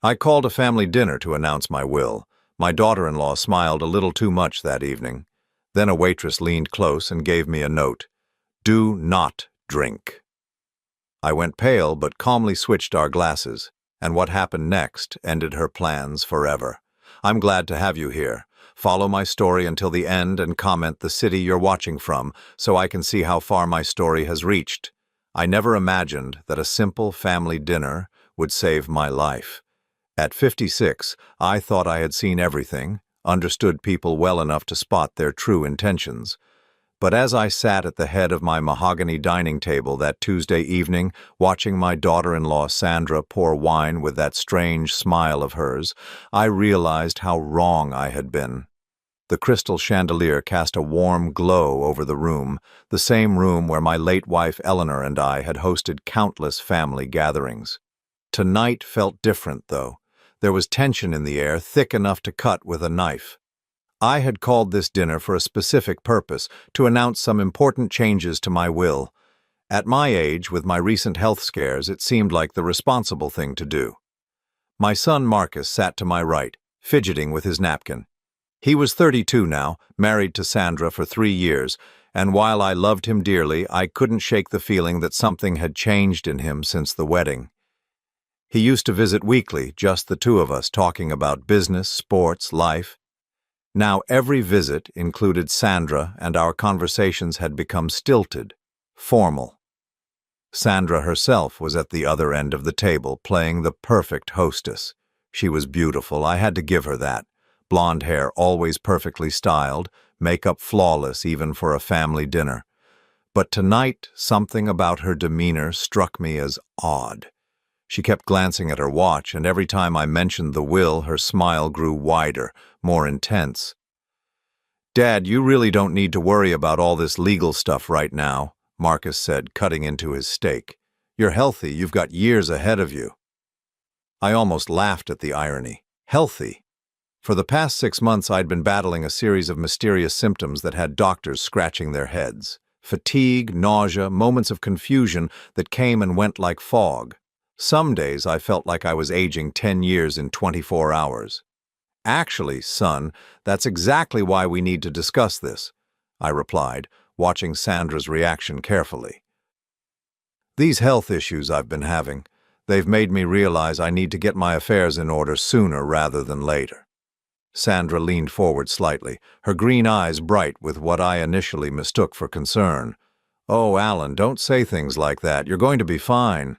I called a family dinner to announce my will. My daughter-in-law smiled a little too much that evening. Then a waitress leaned close and gave me a note. Do not drink. I went pale but calmly switched our glasses, and what happened next ended her plans forever. I'm glad to have you here. Follow my story until the end and comment the city you're watching from so I can see how far my story has reached. I never imagined that a simple family dinner would save my life. At 56, I thought I had seen everything, understood people well enough to spot their true intentions. But as I sat at the head of my mahogany dining table that Tuesday evening, watching my daughter-in-law Sandra pour wine with that strange smile of hers, I realized how wrong I had been. The crystal chandelier cast a warm glow over the room, the same room where my late wife Eleanor and I had hosted countless family gatherings. Tonight felt different, though. There was tension in the air, thick enough to cut with a knife. I had called this dinner for a specific purpose, to announce some important changes to my will. At my age, with my recent health scares, it seemed like the responsible thing to do. My son Marcus sat to my right, fidgeting with his napkin. He was 32 now, married to Sandra for 3 years, and while I loved him dearly, I couldn't shake the feeling that something had changed in him since the wedding. He used to visit weekly, just the two of us, talking about business, sports, life. Now every visit included Sandra, and our conversations had become stilted, formal. Sandra herself was at the other end of the table, playing the perfect hostess. She was beautiful, I had to give her that. Blonde hair always perfectly styled, makeup flawless even for a family dinner. But tonight, something about her demeanor struck me as odd. She kept glancing at her watch, and every time I mentioned the will, her smile grew wider, more intense. "Dad, you really don't need to worry about all this legal stuff right now," Marcus said, cutting into his steak. "You're healthy, you've got years ahead of you." I almost laughed at the irony. Healthy? For the past 6 months, I'd been battling a series of mysterious symptoms that had doctors scratching their heads. Fatigue, nausea, moments of confusion that came and went like fog. Some days I felt like I was aging 10 years in 24 hours. "Actually, son, that's exactly why we need to discuss this," I replied, watching Sandra's reaction carefully. "These health issues I've been having, they've made me realize I need to get my affairs in order sooner rather than later." Sandra leaned forward slightly, her green eyes bright with what I initially mistook for concern. "Oh, Alan, don't say things like that. You're going to be fine.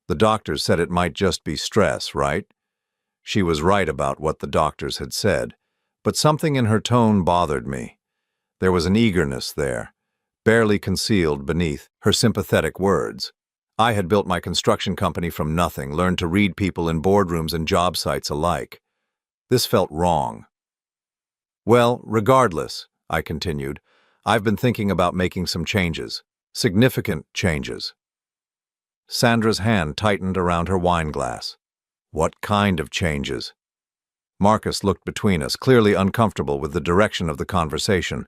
The doctors said it might just be stress, right?" She was right about what the doctors had said, but something in her tone bothered me. There was an eagerness there, barely concealed beneath her sympathetic words. I had built my construction company from nothing, learned to read people in boardrooms and job sites alike. This felt wrong. "Well, regardless," I continued, "I've been thinking about making some changes, significant changes." Sandra's hand tightened around her wine glass. "What kind of changes?" Marcus looked between us, clearly uncomfortable with the direction of the conversation.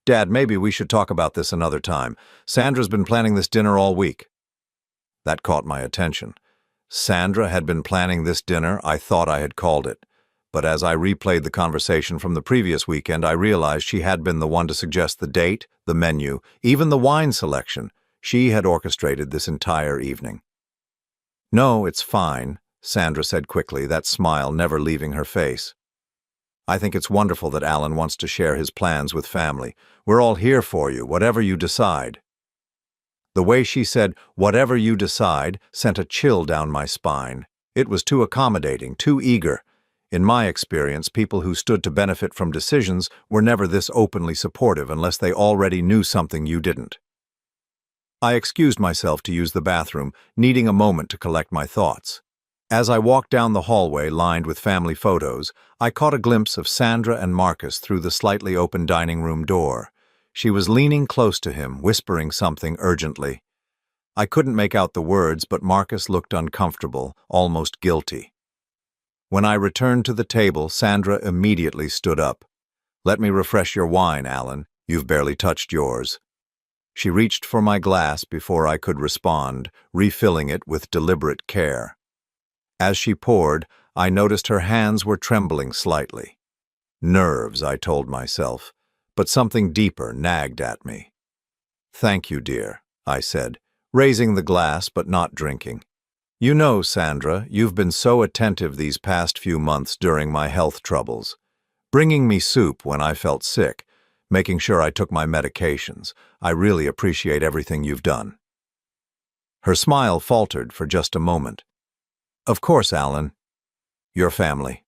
"Dad, maybe we should talk about this another time. Sandra's been planning this dinner all week." That caught my attention. Sandra had been planning this dinner. I thought I had called it. But as I replayed the conversation from the previous weekend, I realized she had been the one to suggest the date, the menu, even the wine selection. She had orchestrated this entire evening. "No, it's fine," Sandra said quickly, that smile never leaving her face. "I think it's wonderful that Alan wants to share his plans with family. We're all here for you, whatever you decide." The way she said, "whatever you decide," sent a chill down my spine. It was too accommodating, too eager. In my experience, people who stood to benefit from decisions were never this openly supportive unless they already knew something you didn't. I excused myself to use the bathroom, needing a moment to collect my thoughts. As I walked down the hallway lined with family photos, I caught a glimpse of Sandra and Marcus through the slightly open dining room door. She was leaning close to him, whispering something urgently. I couldn't make out the words, but Marcus looked uncomfortable, almost guilty. When I returned to the table, Sandra immediately stood up. "Let me refresh your wine, Alan. You've barely touched yours." She reached for my glass before I could respond, refilling it with deliberate care. As she poured, I noticed her hands were trembling slightly. Nerves, I told myself, but something deeper nagged at me. "Thank you, dear," I said, raising the glass but not drinking. "You know, Sandra, you've been so attentive these past few months during my health troubles, bringing me soup when I felt sick, making sure I took my medications. I really appreciate everything you've done." Her smile faltered for just a moment. "Of course, Alan. Your family.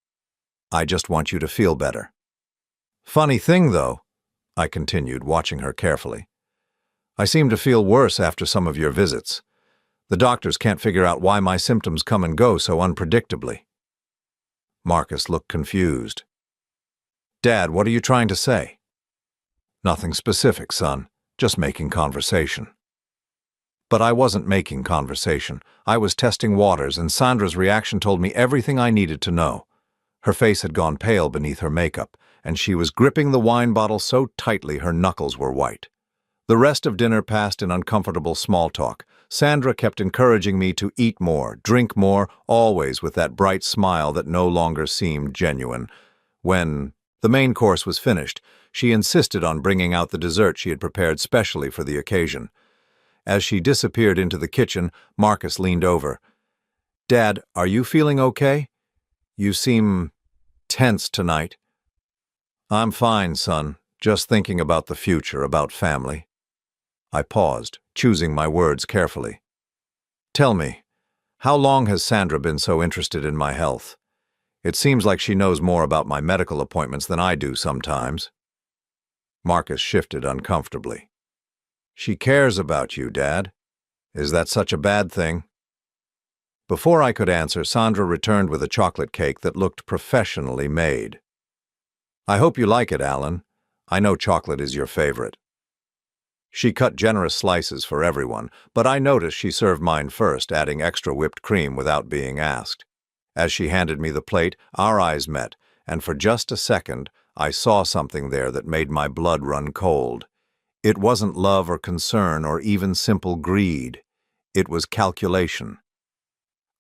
I just want you to feel better." "Funny thing, though," I continued, watching her carefully. "I seem to feel worse after some of your visits. The doctors can't figure out why my symptoms come and go so unpredictably." Marcus looked confused. "Dad, what are you trying to say?" "Nothing specific, son. Just making conversation." But I wasn't making conversation. I was testing waters, and Sandra's reaction told me everything I needed to know. Her face had gone pale beneath her makeup, and she was gripping the wine bottle so tightly her knuckles were white. The rest of dinner passed in uncomfortable small talk. Sandra kept encouraging me to eat more, drink more, always with that bright smile that no longer seemed genuine. When the main course was finished, she insisted on bringing out the dessert she had prepared specially for the occasion. As she disappeared into the kitchen, Marcus leaned over. "Dad, are you feeling okay? You seem tense tonight." "I'm fine, son. Just thinking about the future, about family." I paused, choosing my words carefully. "Tell me, how long has Sandra been so interested in my health? It seems like she knows more about my medical appointments than I do sometimes." Marcus shifted uncomfortably. "She cares about you, Dad. Is that such a bad thing?" Before I could answer, Sandra returned with a chocolate cake that looked professionally made. "I hope you like it, Alan. I know chocolate is your favorite." She cut generous slices for everyone, but I noticed she served mine first, adding extra whipped cream without being asked. As she handed me the plate, our eyes met, and for just a second, I saw something there that made my blood run cold. It wasn't love or concern or even simple greed. It was calculation.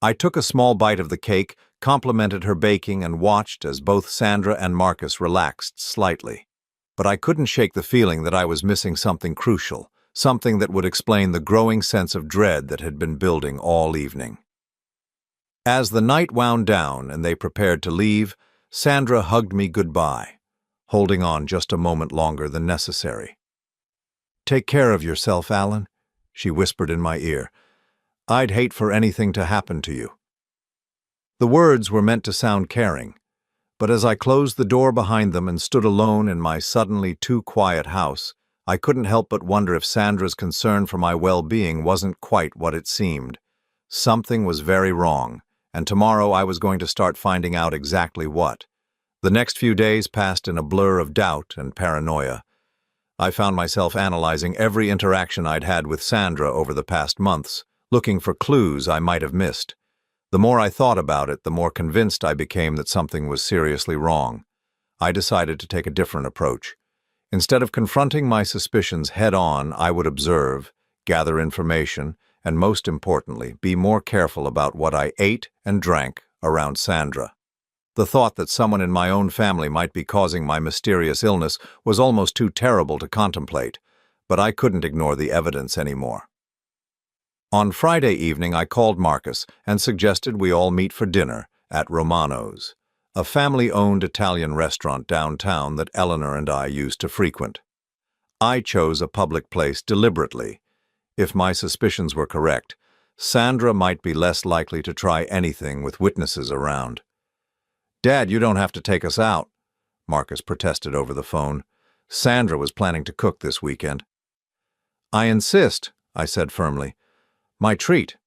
I took a small bite of the cake, complimented her baking, and watched as both Sandra and Marcus relaxed slightly. But I couldn't shake the feeling that I was missing something crucial, something that would explain the growing sense of dread that had been building all evening. As the night wound down and they prepared to leave, Sandra hugged me goodbye, holding on just a moment longer than necessary. "Take care of yourself, Alan," she whispered in my ear. "I'd hate for anything to happen to you." The words were meant to sound caring, but as I closed the door behind them and stood alone in my suddenly too quiet house, I couldn't help but wonder if Sandra's concern for my well-being wasn't quite what it seemed. Something was very wrong, and tomorrow I was going to start finding out exactly what. The next few days passed in a blur of doubt and paranoia. I found myself analyzing every interaction I'd had with Sandra over the past months, looking for clues I might have missed. The more I thought about it, the more convinced I became that something was seriously wrong. I decided to take a different approach. Instead of confronting my suspicions head-on, I would observe, gather information, and most importantly, be more careful about what I ate and drank around Sandra. The thought that someone in my own family might be causing my mysterious illness was almost too terrible to contemplate, but I couldn't ignore the evidence anymore. On Friday evening, I called Marcus and suggested we all meet for dinner at Romano's, a family-owned Italian restaurant downtown that Eleanor and I used to frequent. I chose a public place deliberately. If my suspicions were correct, Sandra might be less likely to try anything with witnesses around. "Dad, you don't have to take us out," Marcus protested over the phone. "Sandra was planning to cook this weekend." "I insist," I said firmly. "My treat.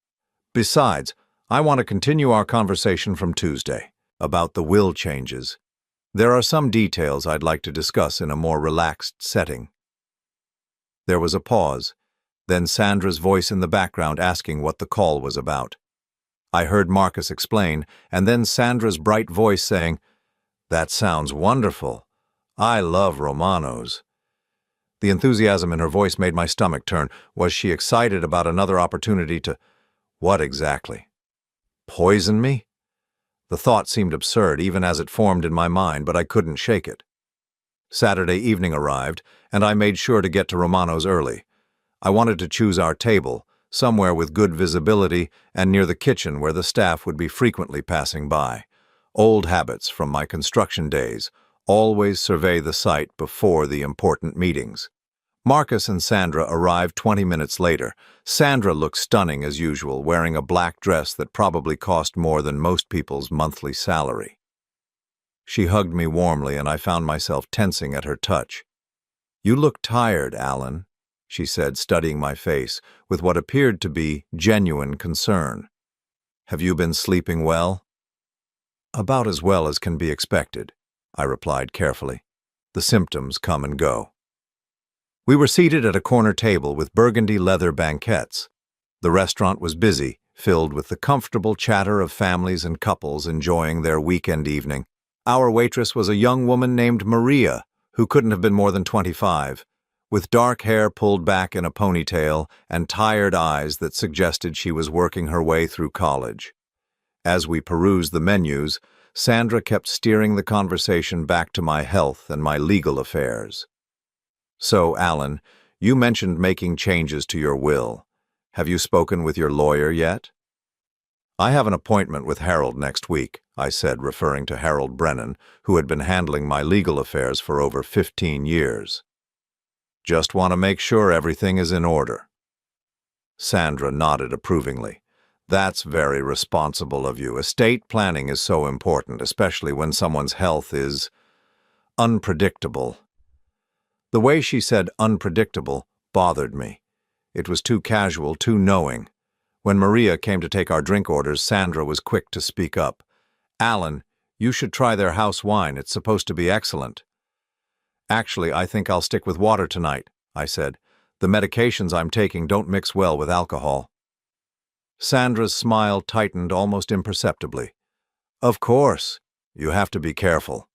Besides, I want to continue our conversation from Tuesday about the will changes. There are some details I'd like to discuss in a more relaxed setting." There was a pause, then Sandra's voice in the background asking what the call was about. I heard Marcus explain, and then Sandra's bright voice saying, "That sounds wonderful. I love Romano's." The enthusiasm in her voice made my stomach turn. Was she excited about another opportunity to— what exactly? Poison me? The thought seemed absurd even as it formed in my mind, but I couldn't shake it. Saturday evening arrived, and I made sure to get to Romano's early. I wanted to choose our table, somewhere with good visibility and near the kitchen where the staff would be frequently passing by. Old habits from my construction days: always survey the site before the important meetings. Marcus and Sandra arrived 20 minutes later. Sandra looked stunning as usual, wearing a black dress that probably cost more than most people's monthly salary. She hugged me warmly, and I found myself tensing at her touch. "You look tired, Alan," she said, studying my face with what appeared to be genuine concern. "Have you been sleeping well?" "About as well as can be expected," I replied carefully. "The symptoms come and go." We were seated at a corner table with burgundy leather banquettes. The restaurant was busy, filled with the comfortable chatter of families and couples enjoying their weekend evening. Our waitress was a young woman named Maria, who couldn't have been more than 25, with dark hair pulled back in a ponytail and tired eyes that suggested she was working her way through college. As we perused the menus, Sandra kept steering the conversation back to my health and my legal affairs. "So, Alan, you mentioned making changes to your will. Have you spoken with your lawyer yet?" "I have an appointment with Harold next week," I said, referring to Harold Brennan, who had been handling my legal affairs for over 15 years. "Just want to make sure everything is in order." Sandra nodded approvingly. "That's very responsible of you. Estate planning is so important, especially when someone's health is unpredictable." The way she said unpredictable bothered me. It was too casual, too knowing. When Maria came to take our drink orders, Sandra was quick to speak up. "Alan, you should try their house wine. It's supposed to be excellent." "Actually, I think I'll stick with water tonight," I said. "The medications I'm taking don't mix well with alcohol." Sandra's smile tightened almost imperceptibly. "Of course. You have to be careful."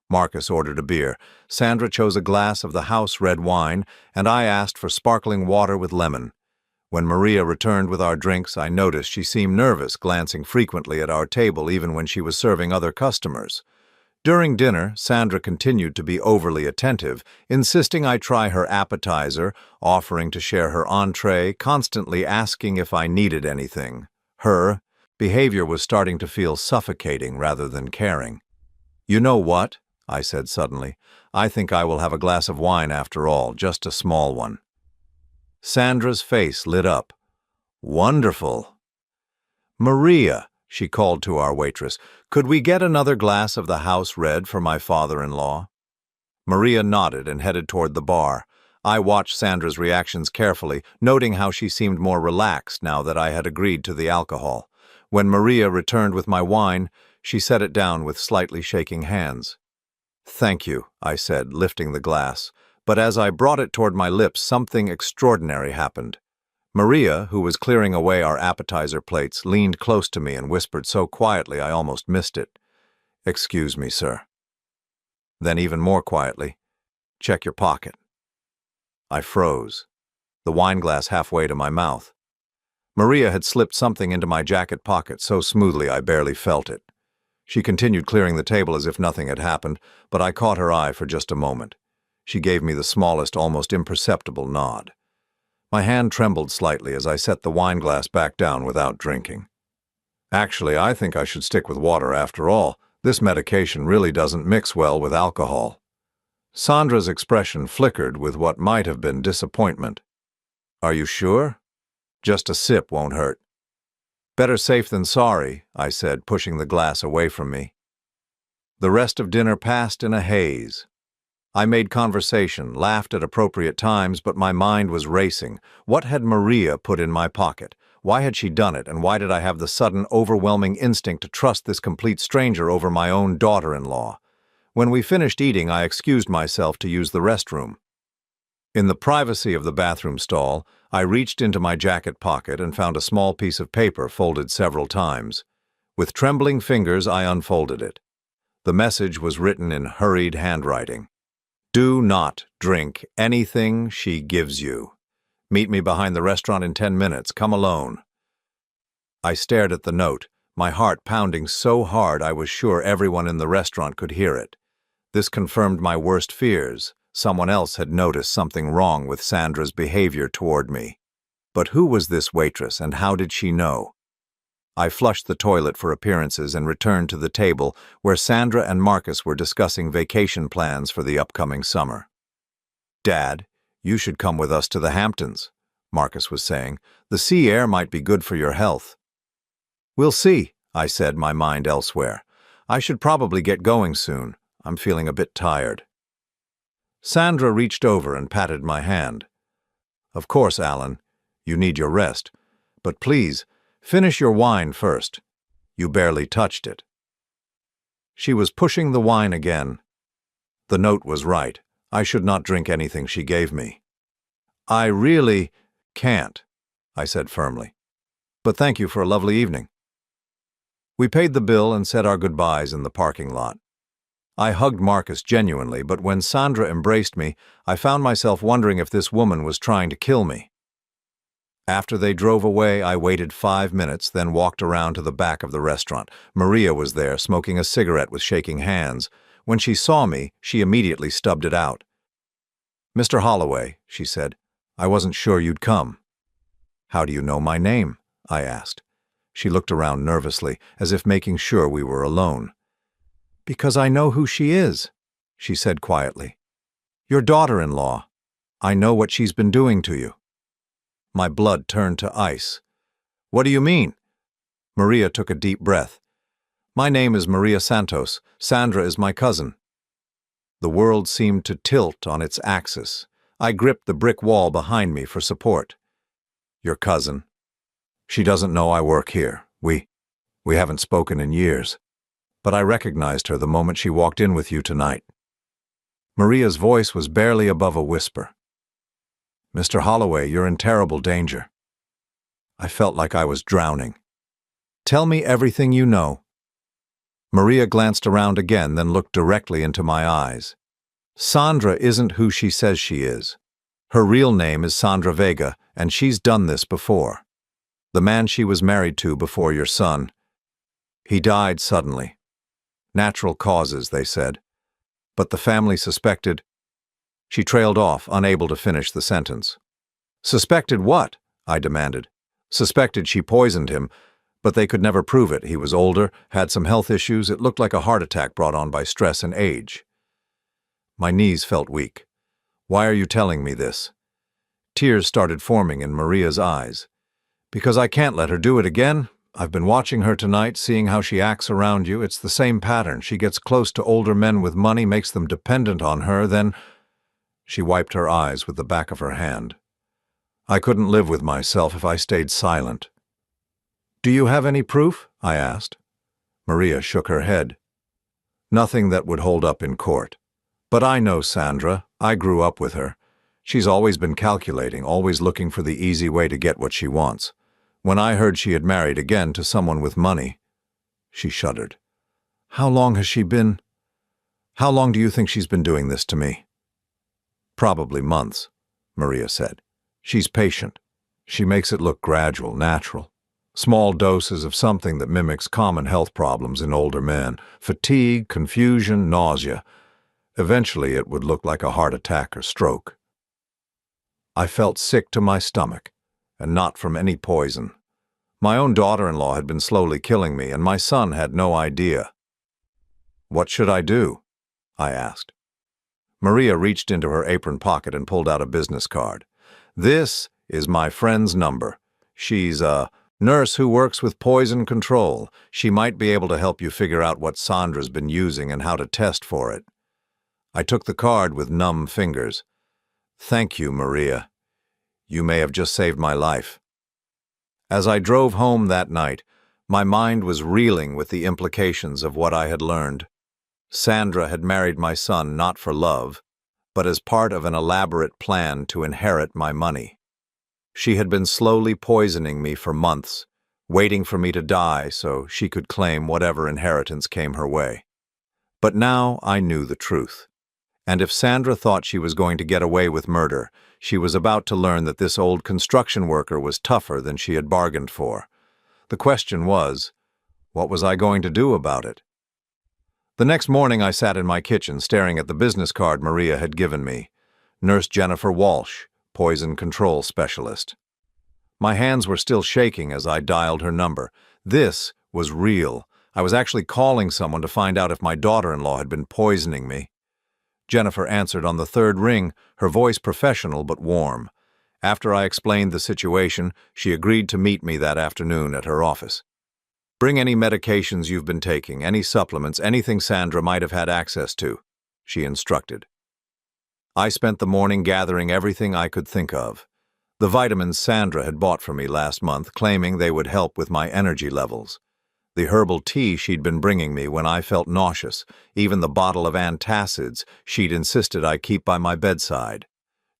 Marcus ordered a beer. Sandra chose a glass of the house red wine, and I asked for sparkling water with lemon. When Maria returned with our drinks, I noticed she seemed nervous, glancing frequently at our table even when she was serving other customers. During dinner, Sandra continued to be overly attentive, insisting I try her appetizer, offering to share her entree, constantly asking if I needed anything. Her behavior was starting to feel suffocating rather than caring. "You know what?" I said suddenly. "I think I will have a glass of wine after all, just a small one." Sandra's face lit up. "Wonderful." "Maria," she called to our waitress, "could we get another glass of the house red for my father-in-law?" Maria nodded and headed toward the bar. I watched Sandra's reactions carefully, noting how she seemed more relaxed now that I had agreed to the alcohol. When Maria returned with my wine, she set it down with slightly shaking hands. "Thank you," I said, lifting the glass. But as I brought it toward my lips, something extraordinary happened. Maria, who was clearing away our appetizer plates, leaned close to me and whispered so quietly I almost missed it. "Excuse me, sir." Then even more quietly, "Check your pocket." I froze, the wineglass halfway to my mouth. Maria had slipped something into my jacket pocket so smoothly I barely felt it. She continued clearing the table as if nothing had happened, but I caught her eye for just a moment. She gave me the smallest, almost imperceptible nod. My hand trembled slightly as I set the wineglass back down without drinking. "Actually, I think I should stick with water after all. This medication really doesn't mix well with alcohol." Sandra's expression flickered with what might have been disappointment. "Are you sure? Just a sip won't hurt." "Better safe than sorry," I said, pushing the glass away from me. The rest of dinner passed in a haze. I made conversation, laughed at appropriate times, but my mind was racing. What had Maria put in my pocket? Why had she done it, and why did I have the sudden, overwhelming instinct to trust this complete stranger over my own daughter-in-law? When we finished eating, I excused myself to use the restroom. In the privacy of the bathroom stall, I reached into my jacket pocket and found a small piece of paper folded several times. With trembling fingers, I unfolded it. The message was written in hurried handwriting. "Do not drink anything she gives you. Meet me behind the restaurant in 10 minutes. Come alone." I stared at the note, my heart pounding so hard I was sure everyone in the restaurant could hear it. This confirmed my worst fears. Someone else had noticed something wrong with Sandra's behavior toward me. But who was this waitress, and how did she know? I flushed the toilet for appearances and returned to the table where Sandra and Marcus were discussing vacation plans for the upcoming summer. "Dad, you should come with us to the Hamptons," Marcus was saying. "The sea air might be good for your health." "We'll see," I said, my mind elsewhere. "I should probably get going soon. I'm feeling a bit tired." Sandra reached over and patted my hand. "Of course, Alan. You need your rest. But please, finish your wine first. You barely touched it." She was pushing the wine again. The note was right. I should not drink anything she gave me. "I really can't," I said firmly. "But thank you for a lovely evening." We paid the bill and said our goodbyes in the parking lot. I hugged Marcus genuinely, but when Sandra embraced me, I found myself wondering if this woman was trying to kill me. After they drove away, I waited 5 minutes, then walked around to the back of the restaurant. Maria was there, smoking a cigarette with shaking hands. When she saw me, she immediately stubbed it out. "Mr. Holloway," she said, "I wasn't sure you'd come." "How do you know my name?" I asked. She looked around nervously, as if making sure we were alone. "Because I know who she is," she said quietly. "Your daughter-in-law. I know what she's been doing to you." My blood turned to ice. "What do you mean?" Maria took a deep breath. "My name is Maria Santos. Sandra is my cousin." The world seemed to tilt on its axis. I gripped the brick wall behind me for support. "Your cousin? She doesn't know I work here. We haven't spoken in years. But I recognized her the moment she walked in with you tonight." Maria's voice was barely above a whisper. "Mr. Holloway, you're in terrible danger." I felt like I was drowning. "Tell me everything you know." Maria glanced around again, then looked directly into my eyes. "Sandra isn't who she says she is. Her real name is Sandra Vega, and she's done this before. The man she was married to before your son, he died suddenly. Natural causes, they said. But the family suspected—" She trailed off, unable to finish the sentence. "Suspected what?" I demanded. "Suspected she poisoned him, but they could never prove it. He was older, had some health issues. It looked like a heart attack brought on by stress and age." My knees felt weak. "Why are you telling me this?" Tears started forming in Maria's eyes. "Because I can't let her do it again. I've been watching her tonight, seeing how she acts around you. It's the same pattern. She gets close to older men with money, makes them dependent on her, then—" She wiped her eyes with the back of her hand. "I couldn't live with myself if I stayed silent." "Do you have any proof?" I asked. Maria shook her head. "Nothing that would hold up in court. But I know Sandra. I grew up with her. She's always been calculating, always looking for the easy way to get what she wants. When I heard she had married again to someone with money—" She shuddered. How long do you think she's been doing this to me?" "Probably months," Maria said. "She's patient. She makes it look gradual, natural. Small doses of something that mimics common health problems in older men. Fatigue, confusion, nausea. Eventually it would look like a heart attack or stroke." I felt sick to my stomach, and not from any poison. My own daughter-in-law had been slowly killing me, and my son had no idea. "What should I do?" I asked. Maria reached into her apron pocket and pulled out a business card. "This is my friend's number. She's a nurse who works with poison control. She might be able to help you figure out what Sandra's been using and how to test for it." I took the card with numb fingers. "Thank you, Maria. You may have just saved my life." As I drove home that night, my mind was reeling with the implications of what I had learned. Sandra had married my son not for love, but as part of an elaborate plan to inherit my money. She had been slowly poisoning me for months, waiting for me to die so she could claim whatever inheritance came her way. But now I knew the truth. And if Sandra thought she was going to get away with murder, she was about to learn that this old construction worker was tougher than she had bargained for. The question was, What was I going to do about it? The next morning I sat in my kitchen staring at the business card Maria had given me. Nurse Jennifer Walsh, Poison Control Specialist. My hands were still shaking as I dialed her number. This was real. I was actually calling someone to find out if my daughter-in-law had been poisoning me. Jennifer answered on the third ring, her voice professional but warm. After I explained the situation, she agreed to meet me that afternoon at her office. Bring any medications you've been taking, any supplements, anything Sandra might have had access to, she instructed. I spent the morning gathering everything I could think of. The vitamins Sandra had bought for me last month, claiming they would help with my energy levels. The herbal tea she'd been bringing me when I felt nauseous, even the bottle of antacids she'd insisted I keep by my bedside.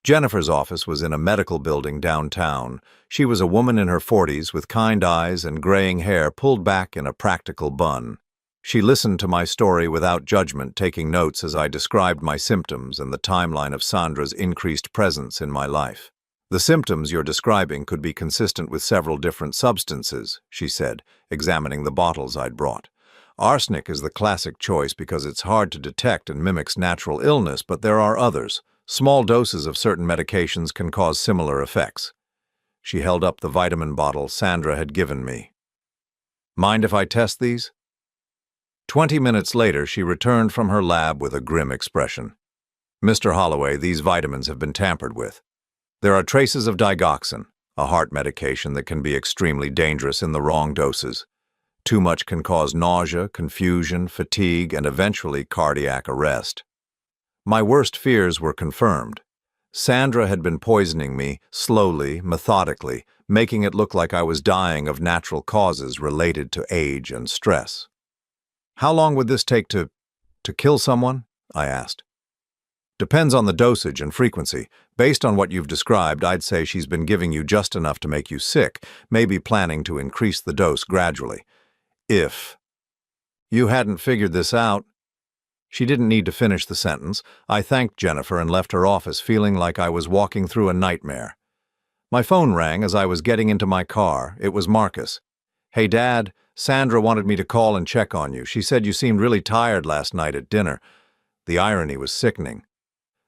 Jennifer's office was in a medical building downtown. She was a woman in her 40s with kind eyes and graying hair pulled back in a practical bun. She listened to my story without judgment, taking notes as I described my symptoms and the timeline of Sandra's increased presence in my life. The symptoms you're describing could be consistent with several different substances, she said, examining the bottles I'd brought. Arsenic is the classic choice because it's hard to detect and mimics natural illness, but there are others. Small doses of certain medications can cause similar effects. She held up the vitamin bottle Sandra had given me. Mind if I test these? 20 minutes later, she returned from her lab with a grim expression. Mr. Holloway, these vitamins have been tampered with. There are traces of digoxin, a heart medication that can be extremely dangerous in the wrong doses. Too much can cause nausea, confusion, fatigue, and eventually cardiac arrest. My worst fears were confirmed. Sandra had been poisoning me slowly, methodically, making it look like I was dying of natural causes related to age and stress. How long would this take to kill someone? I asked. Depends on the dosage and frequency. Based on what you've described, I'd say she's been giving you just enough to make you sick, maybe planning to increase the dose gradually. If you hadn't figured this out. She didn't need to finish the sentence. I thanked Jennifer and left her office feeling like I was walking through a nightmare. My phone rang as I was getting into my car. It was Marcus. Hey, Dad, Sandra wanted me to call and check on you. She said you seemed really tired last night at dinner. The irony was sickening.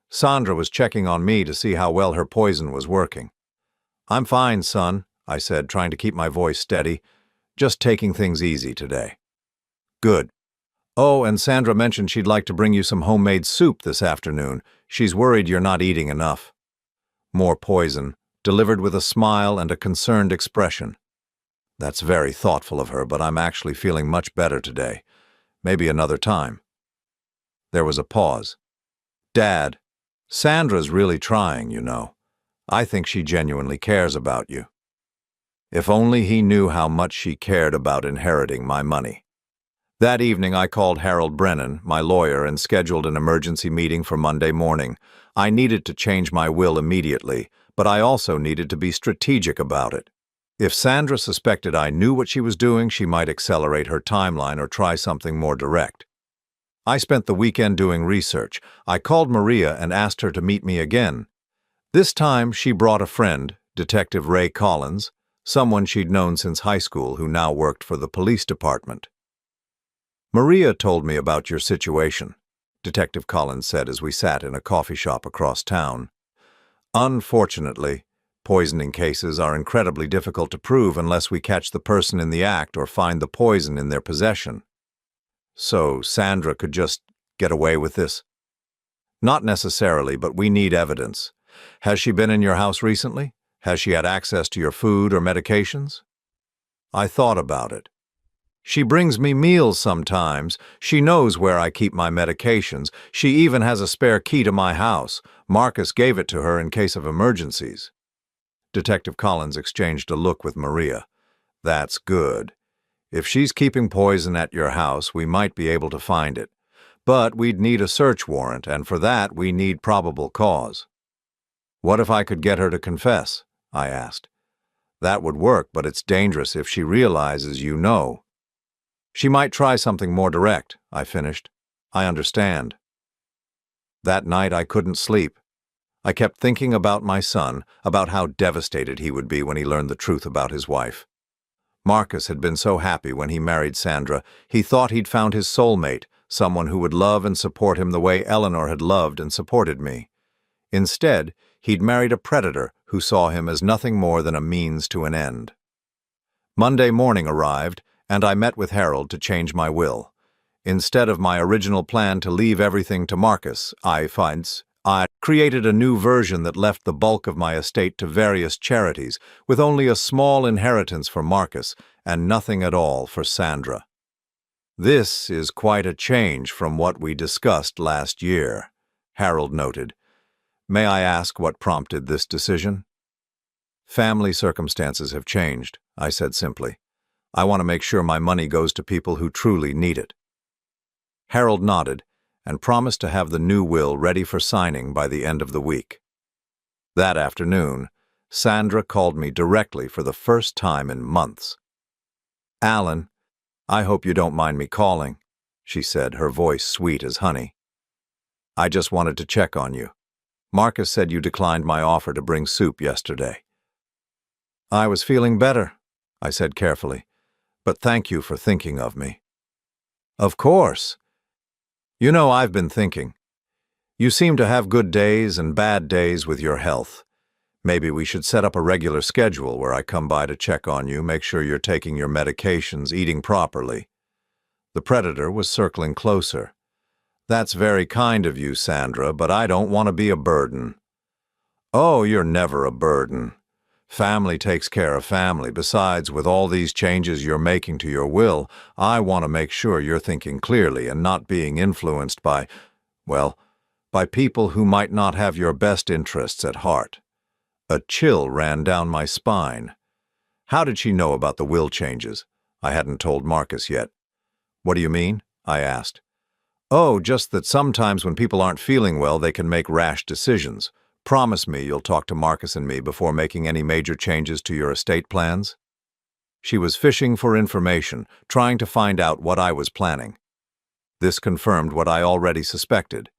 Sandra was checking on me to see how well her poison was working. I'm fine, son, I said, trying to keep my voice steady. Just taking things easy today. Good. Oh, and Sandra mentioned she'd like to bring you some homemade soup this afternoon. She's worried you're not eating enough. More poison, delivered with a smile and a concerned expression. That's very thoughtful of her, but I'm actually feeling much better today. Maybe another time. There was a pause. Dad, Sandra's really trying, you know. I think she genuinely cares about you. If only he knew how much she cared about inheriting my money. That evening, I called Harold Brennan, my lawyer, and scheduled an emergency meeting for Monday morning. I needed to change my will immediately, but I also needed to be strategic about it. If Sandra suspected I knew what she was doing, she might accelerate her timeline or try something more direct. I spent the weekend doing research. I called Maria and asked her to meet me again. This time, she brought a friend, Detective Ray Collins, someone she'd known since high school who now worked for the police department. Maria told me about your situation, Detective Collins said as we sat in a coffee shop across town. Unfortunately, poisoning cases are incredibly difficult to prove unless we catch the person in the act or find the poison in their possession. So Sandra could just get away with this? Not necessarily, but we need evidence. Has she been in your house recently? Has she had access to your food or medications? I thought about it. She brings me meals sometimes. She knows where I keep my medications. She even has a spare key to my house. Marcus gave it to her in case of emergencies. Detective Collins exchanged a look with Maria. That's good. If she's keeping poison at your house, we might be able to find it. But we'd need a search warrant, and for that we need probable cause. What if I could get her to confess? I asked. That would work, but it's dangerous if she realizes you know. She might try something more direct, I finished. I understand. That night I couldn't sleep. I kept thinking about my son, about how devastated he would be when he learned the truth about his wife. Marcus had been so happy when he married Sandra. He thought he'd found his soulmate, someone who would love and support him the way Eleanor had loved and supported me. Instead, he'd married a predator who saw him as nothing more than a means to an end. Monday morning arrived, and I met with Harold to change my will. Instead of my original plan to leave everything to Marcus, I created a new version that left the bulk of my estate to various charities, with only a small inheritance for Marcus and nothing at all for Sandra. This is quite a change from what we discussed last year, Harold noted. May I ask what prompted this decision? Family circumstances have changed, I said simply. I want to make sure my money goes to people who truly need it. Harold nodded and promised to have the new will ready for signing by the end of the week. That afternoon, Sandra called me directly for the first time in months. "Alan, I hope you don't mind me calling," she said, her voice sweet as honey. "I just wanted to check on you. Marcus said you declined my offer to bring soup yesterday." "I was feeling better," I said carefully, "but thank you for thinking of me." "Of course. You know, I've been thinking. You seem to have good days and bad days with your health. Maybe we should set up a regular schedule where I come by to check on you, make sure you're taking your medications, eating properly." The predator was circling closer. "That's very kind of you, Sandra, but I don't want to be a burden." "Oh, you're never a burden. Family takes care of family. Besides, with all these changes you're making to your will, I want to make sure you're thinking clearly and not being influenced by people who might not have your best interests at heart." A chill ran down my spine. How did she know about the will changes? I hadn't told Marcus yet. "What do you mean?" I asked. "Oh, just that sometimes when people aren't feeling well, they can make rash decisions. Promise me you'll talk to Marcus and me before making any major changes to your estate plans." She was fishing for information, trying to find out what I was planning. This confirmed what I already suspected.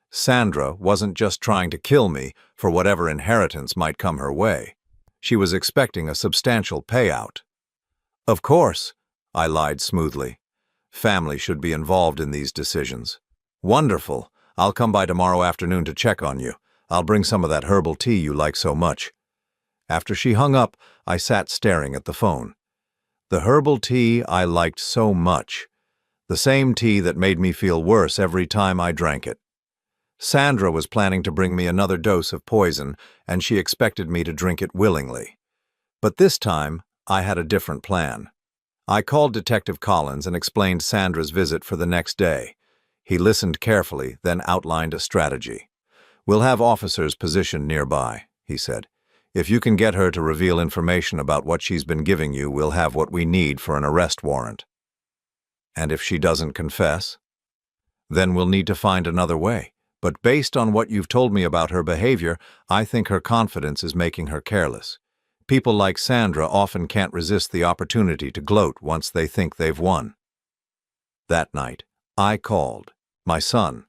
Sandra wasn't just trying to kill me for whatever inheritance might come her way. She was expecting a substantial payout. "Of course," I lied smoothly. "Family should be involved in these decisions." "Wonderful. I'll come by tomorrow afternoon to check on you. I'll bring some of that herbal tea you like so much." After she hung up, I sat staring at the phone. The herbal tea I liked so much. The same tea that made me feel worse every time I drank it. Sandra was planning to bring me another dose of poison, and she expected me to drink it willingly. But this time, I had a different plan. I called Detective Collins and explained Sandra's visit for the next day. He listened carefully, then outlined a strategy. "We'll have officers positioned nearby," he said. "If you can get her to reveal information about what she's been giving you, we'll have what we need for an arrest warrant." "And if she doesn't confess?" "Then we'll need to find another way. But based on what you've told me about her behavior, I think her confidence is making her careless. People like Sandra often can't resist the opportunity to gloat once they think they've won." That night, I called my son.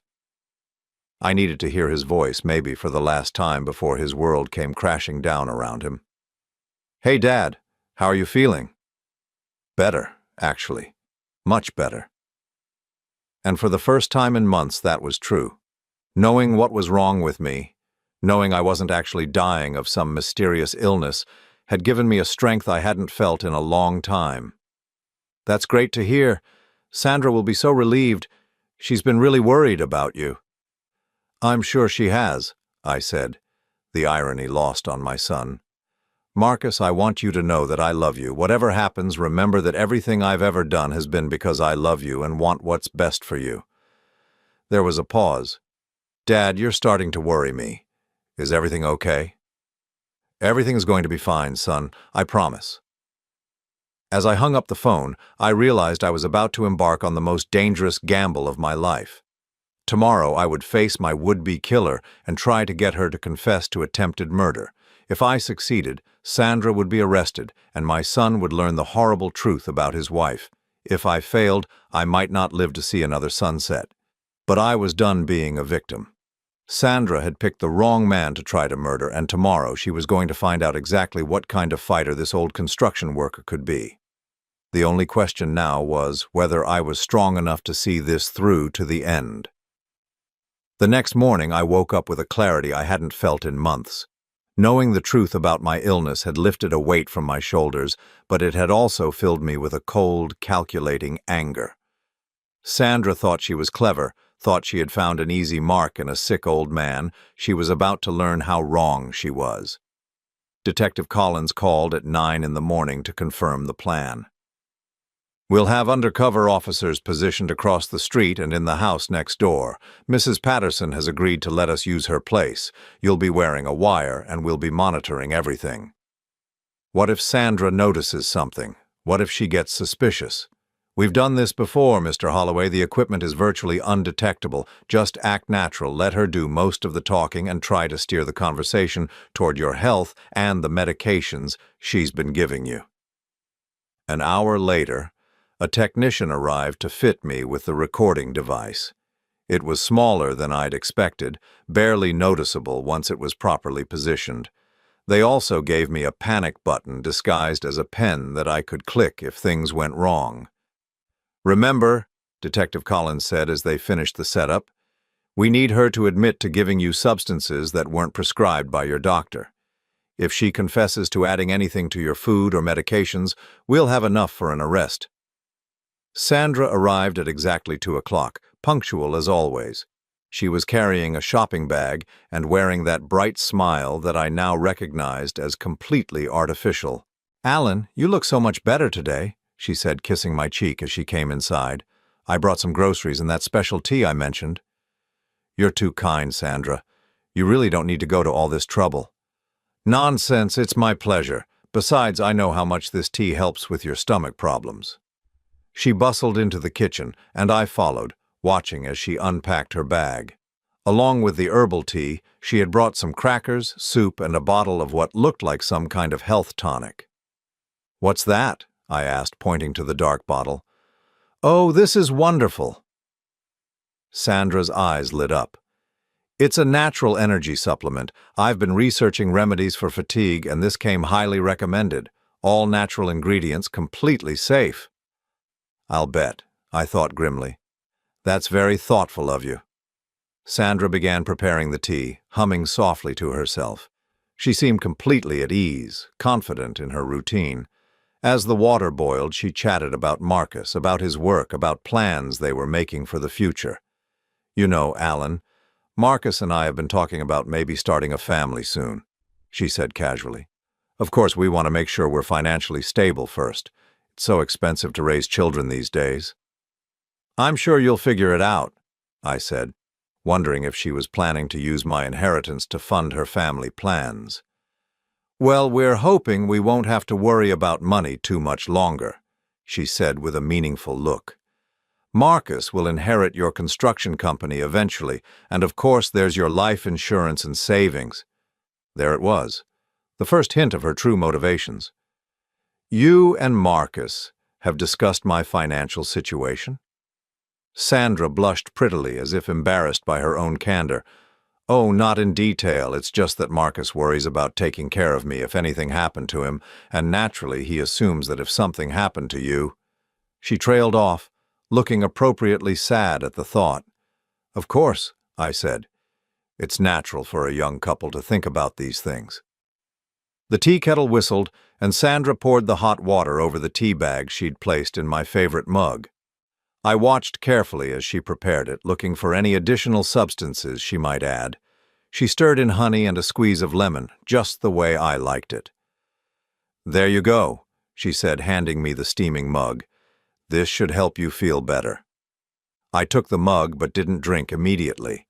I needed to hear his voice, maybe for the last time before his world came crashing down around him. "Hey, Dad, how are you feeling?" "Better, actually. Much better." And for the first time in months, that was true. Knowing what was wrong with me, knowing I wasn't actually dying of some mysterious illness, had given me a strength I hadn't felt in a long time. "That's great to hear. Sandra will be so relieved. She's been really worried about you." "I'm sure she has," I said, the irony lost on my son. "Marcus, I want you to know that I love you. Whatever happens, remember that everything I've ever done has been because I love you and want what's best for you." There was a pause. "Dad, you're starting to worry me. Is everything okay?" "Everything's going to be fine, son. I promise." As I hung up the phone, I realized I was about to embark on the most dangerous gamble of my life. Tomorrow I would face my would-be killer and try to get her to confess to attempted murder. If I succeeded, Sandra would be arrested, and my son would learn the horrible truth about his wife. If I failed, I might not live to see another sunset. But I was done being a victim. Sandra had picked the wrong man to try to murder, and tomorrow she was going to find out exactly what kind of fighter this old construction worker could be. The only question now was whether I was strong enough to see this through to the end. The next morning, I woke up with a clarity I hadn't felt in months. Knowing the truth about my illness had lifted a weight from my shoulders, but it had also filled me with a cold, calculating anger. Sandra thought she was clever, thought she had found an easy mark in a sick old man. She was about to learn how wrong she was. Detective Collins called at 9 in the morning to confirm the plan. "We'll have undercover officers positioned across the street and in the house next door. Mrs. Patterson has agreed to let us use her place. You'll be wearing a wire, and we'll be monitoring everything." What if Sandra notices something? What if she gets suspicious? "We've done this before, Mr. Holloway. The equipment is virtually undetectable. Just act natural. Let her do most of the talking and try to steer the conversation toward your health and the medications she's been giving you." An hour later, a technician arrived to fit me with the recording device. It was smaller than I'd expected, barely noticeable once it was properly positioned. They also gave me a panic button disguised as a pen that I could click if things went wrong. "Remember," Detective Collins said as they finished the setup, "we need her to admit to giving you substances that weren't prescribed by your doctor. If she confesses to adding anything to your food or medications, we'll have enough for an arrest." Sandra arrived at exactly 2 o'clock, punctual as always. She was carrying a shopping bag and wearing that bright smile that I now recognized as completely artificial. "Alan, you look so much better today," she said, kissing my cheek as she came inside. "I brought some groceries and that special tea I mentioned." "You're too kind, Sandra. You really don't need to go to all this trouble." "Nonsense, it's my pleasure. Besides, I know how much this tea helps with your stomach problems." She bustled into the kitchen, and I followed, watching as she unpacked her bag. Along with the herbal tea, she had brought some crackers, soup, and a bottle of what looked like some kind of health tonic. "What's that?" I asked, pointing to the dark bottle. "Oh, this is wonderful." Sandra's eyes lit up. "It's a natural energy supplement. I've been researching remedies for fatigue, and this came highly recommended. All natural ingredients, completely safe." "I'll bet," I thought grimly. "That's very thoughtful of you." Sandra began preparing the tea, humming softly to herself. She seemed completely at ease, confident in her routine. As the water boiled, she chatted about Marcus, about his work, about plans they were making for the future. "You know, Alan, Marcus and I have been talking about maybe starting a family soon," she said casually. "Of course, we want to make sure we're financially stable first. It's so expensive to raise children these days." "I'm sure you'll figure it out," I said, wondering if she was planning to use my inheritance to fund her family plans. "Well, we're hoping we won't have to worry about money too much longer," she said with a meaningful look. "Marcus will inherit your construction company eventually, and of course there's your life insurance and savings." There it was, the first hint of her true motivations. "You and Marcus have discussed my financial situation?" Sandra blushed prettily, as if embarrassed by her own candor. "Oh, not in detail. It's just that Marcus worries about taking care of me if anything happened to him, and naturally he assumes that if something happened to you—" She trailed off, looking appropriately sad at the thought. "Of course," I said. "It's natural for a young couple to think about these things." The tea kettle whistled, and Sandra poured the hot water over the tea bag she'd placed in my favorite mug. I watched carefully as she prepared it, looking for any additional substances she might add. She stirred in honey and a squeeze of lemon, just the way I liked it. "There you go," she said, handing me the steaming mug. "This should help you feel better." I took the mug but didn't drink immediately.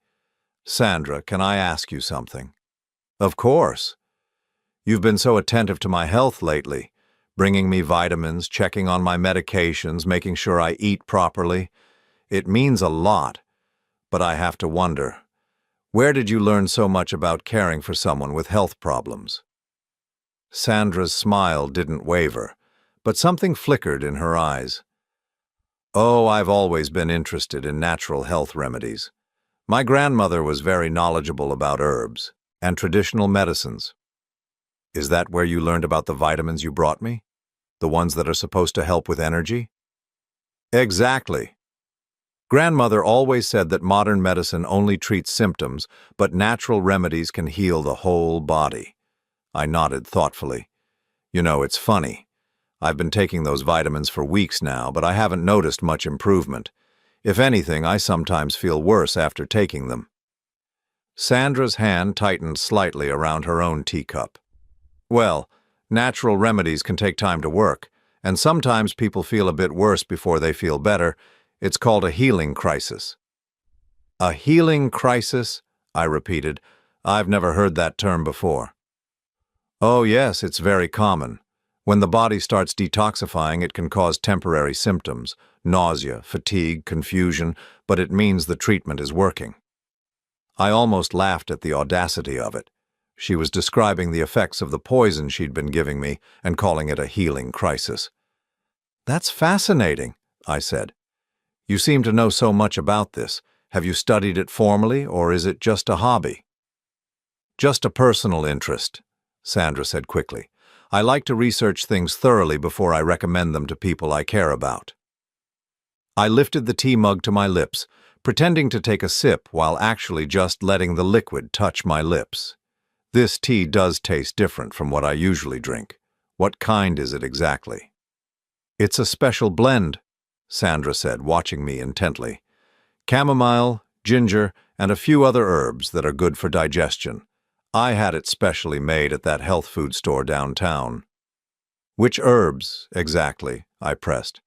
"Sandra, can I ask you something?" "Of course." "You've been so attentive to my health lately, bringing me vitamins, checking on my medications, making sure I eat properly. It means a lot, but I have to wonder, where did you learn so much about caring for someone with health problems?" Sandra's smile didn't waver, but something flickered in her eyes. "Oh, I've always been interested in natural health remedies. My grandmother was very knowledgeable about herbs and traditional medicines." "Is that where you learned about the vitamins you brought me?" the ones that are supposed to help with energy? Exactly. Grandmother always said that modern medicine only treats symptoms, but natural remedies can heal the whole body. I nodded thoughtfully. You know, it's funny. I've been taking those vitamins for weeks now, but I haven't noticed much improvement. If anything, I sometimes feel worse after taking them. Sandra's hand tightened slightly around her own teacup. Well, natural remedies can take time to work, and sometimes people feel a bit worse before they feel better. It's called a healing crisis. A healing crisis? I repeated. I've never heard that term before. Oh yes, it's very common. When the body starts detoxifying, it can cause temporary symptoms, nausea, fatigue, confusion, but it means the treatment is working. I almost laughed at the audacity of it. She was describing the effects of the poison she'd been giving me and calling it a healing crisis. That's fascinating, I said. You seem to know so much about this. Have you studied it formally, or is it just a hobby? Just a personal interest, Sandra said quickly. I like to research things thoroughly before I recommend them to people I care about. I lifted the tea mug to my lips, pretending to take a sip while actually just letting the liquid touch my lips. This tea does taste different from what I usually drink. What kind is it exactly? It's a special blend, Sandra said, watching me intently. Chamomile, ginger, and a few other herbs that are good for digestion. I had it specially made at that health food store downtown. Which herbs, exactly? I pressed.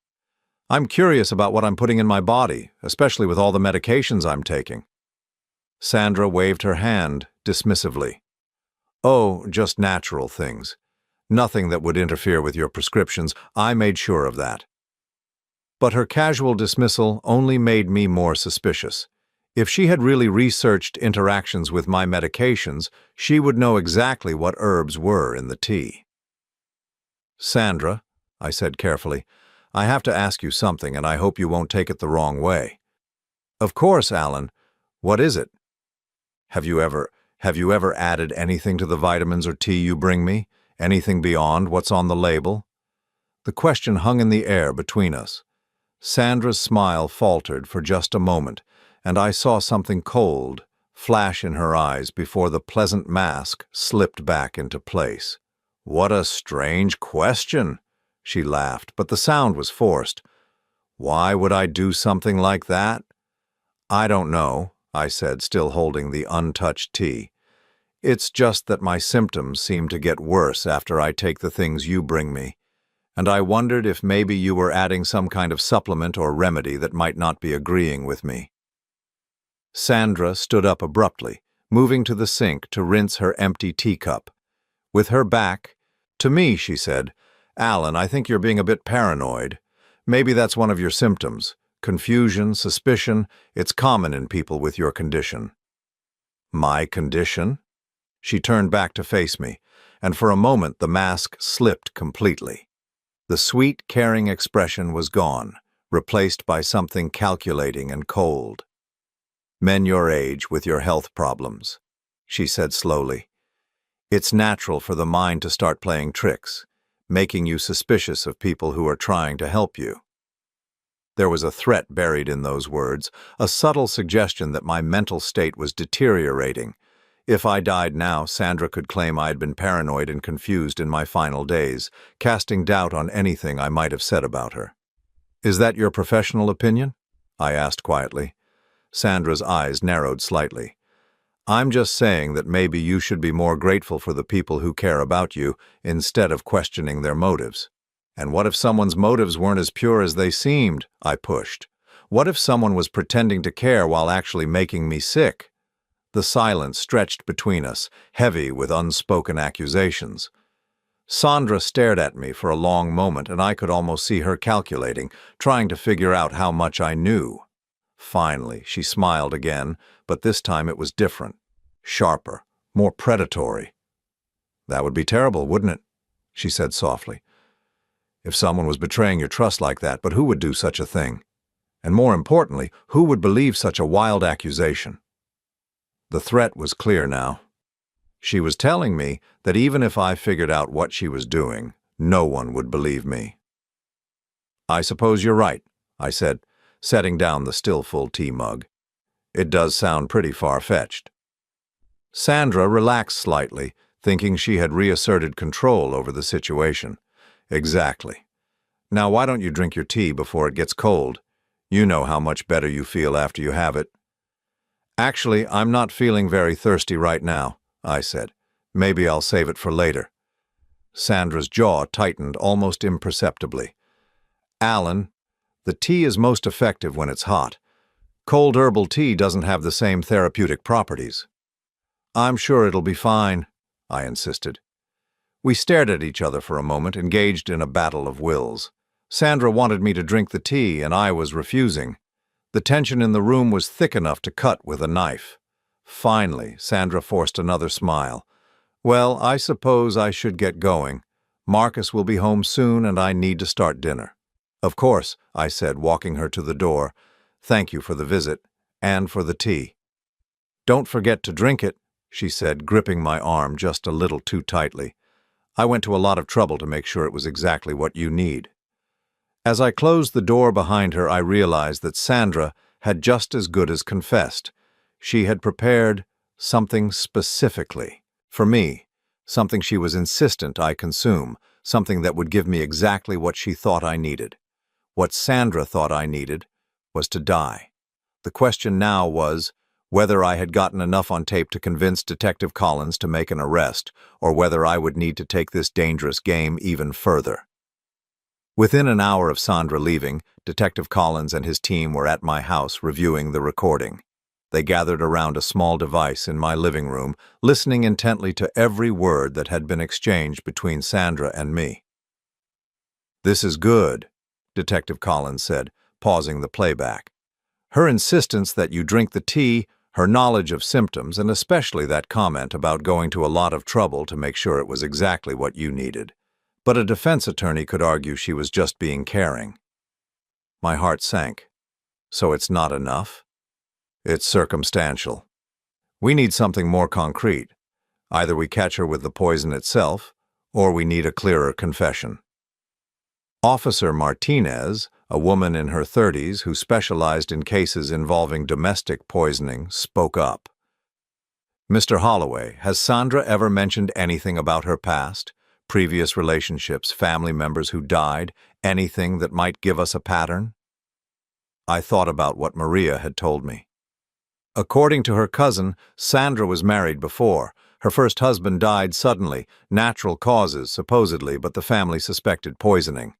I'm curious about what I'm putting in my body, especially with all the medications I'm taking. Sandra waved her hand dismissively. Oh, just natural things. Nothing that would interfere with your prescriptions. I made sure of that. But her casual dismissal only made me more suspicious. If she had really researched interactions with my medications, she would know exactly what herbs were in the tea. Sandra, I said carefully, I have to ask you something, and I hope you won't take it the wrong way. Of course, Alan. What is it? Have you ever added anything to the vitamins or tea you bring me? Anything beyond what's on the label? The question hung in the air between us. Sandra's smile faltered for just a moment, and I saw something cold flash in her eyes before the pleasant mask slipped back into place. What a strange question, she laughed, but the sound was forced. Why would I do something like that? I don't know, I said, still holding the untouched tea. It's just that my symptoms seem to get worse after I take the things you bring me, and I wondered if maybe you were adding some kind of supplement or remedy that might not be agreeing with me. Sandra stood up abruptly, moving to the sink to rinse her empty teacup. With her back to me, she said, Alan, I think you're being a bit paranoid. Maybe that's one of your symptoms. Confusion, suspicion, it's common in people with your condition. My condition? She turned back to face me, and for a moment the mask slipped completely. The sweet, caring expression was gone, replaced by something calculating and cold. Men your age with your health problems, she said slowly. It's natural for the mind to start playing tricks, making you suspicious of people who are trying to help you. There was a threat buried in those words, a subtle suggestion that my mental state was deteriorating. If I died now, Sandra could claim I had been paranoid and confused in my final days, casting doubt on anything I might have said about her. Is that your professional opinion? I asked quietly. Sandra's eyes narrowed slightly. I'm just saying that maybe you should be more grateful for the people who care about you instead of questioning their motives. And what if someone's motives weren't as pure as they seemed? I pushed. What if someone was pretending to care while actually making me sick? The silence stretched between us, heavy with unspoken accusations. Sandra stared at me for a long moment, and I could almost see her calculating, trying to figure out how much I knew. Finally, she smiled again, but this time it was different, sharper, more predatory. That would be terrible, wouldn't it? She said softly. If someone was betraying your trust like that, but who would do such a thing? And more importantly, who would believe such a wild accusation? The threat was clear now. She was telling me that even if I figured out what she was doing, No one would believe me. I suppose you're right, I said, setting down the still full tea mug. It does sound pretty far-fetched. Sandra relaxed slightly, thinking she had reasserted control over the situation. Exactly. Now why don't you drink your tea before it gets cold? You know how much better you feel after you have it. Actually, I'm not feeling very thirsty right now, I said. Maybe I'll save it for later. Sandra's jaw tightened almost imperceptibly. Alan, the tea is most effective when it's hot. Cold herbal tea doesn't have the same therapeutic properties. I'm sure it'll be fine, I insisted. We stared at each other for a moment, engaged in a battle of wills. Sandra wanted me to drink the tea, and I was refusing. The tension in the room was thick enough to cut with a knife. Finally, Sandra forced another smile. Well, I suppose I should get going. Marcus will be home soon, and I need to start dinner. Of course, I said, walking her to the door. Thank you for the visit, and for the tea. Don't forget to drink it, she said, gripping my arm just a little too tightly. I went to a lot of trouble to make sure it was exactly what you need. As I closed the door behind her, I realized that Sandra had just as good as confessed. She had prepared something specifically for me, something she was insistent I consume, something that would give me exactly what she thought I needed. What Sandra thought I needed was to die. The question now was whether I had gotten enough on tape to convince Detective Collins to make an arrest, or whether I would need to take this dangerous game even further. Within an hour of Sandra leaving, Detective Collins and his team were at my house reviewing the recording. They gathered around a small device in my living room, listening intently to every word that had been exchanged between Sandra and me. "This is good," Detective Collins said, pausing the playback. "Her insistence that you drink the tea, her knowledge of symptoms, and especially that comment about going to a lot of trouble to make sure it was exactly what you needed. But a defense attorney could argue she was just being caring." My heart sank. So it's not enough? It's circumstantial. We need something more concrete. Either we catch her with the poison itself, or we need a clearer confession. Officer Martinez, a woman in her 30s who specialized in cases involving domestic poisoning, spoke up. "Mr. Holloway, has Sandra ever mentioned anything about her past? Previous relationships, family members who died, anything that might give us a pattern?" I thought about what Maria had told me. According to her cousin, Sandra was married before. Her first husband died suddenly, natural causes supposedly, but the family suspected poisoning.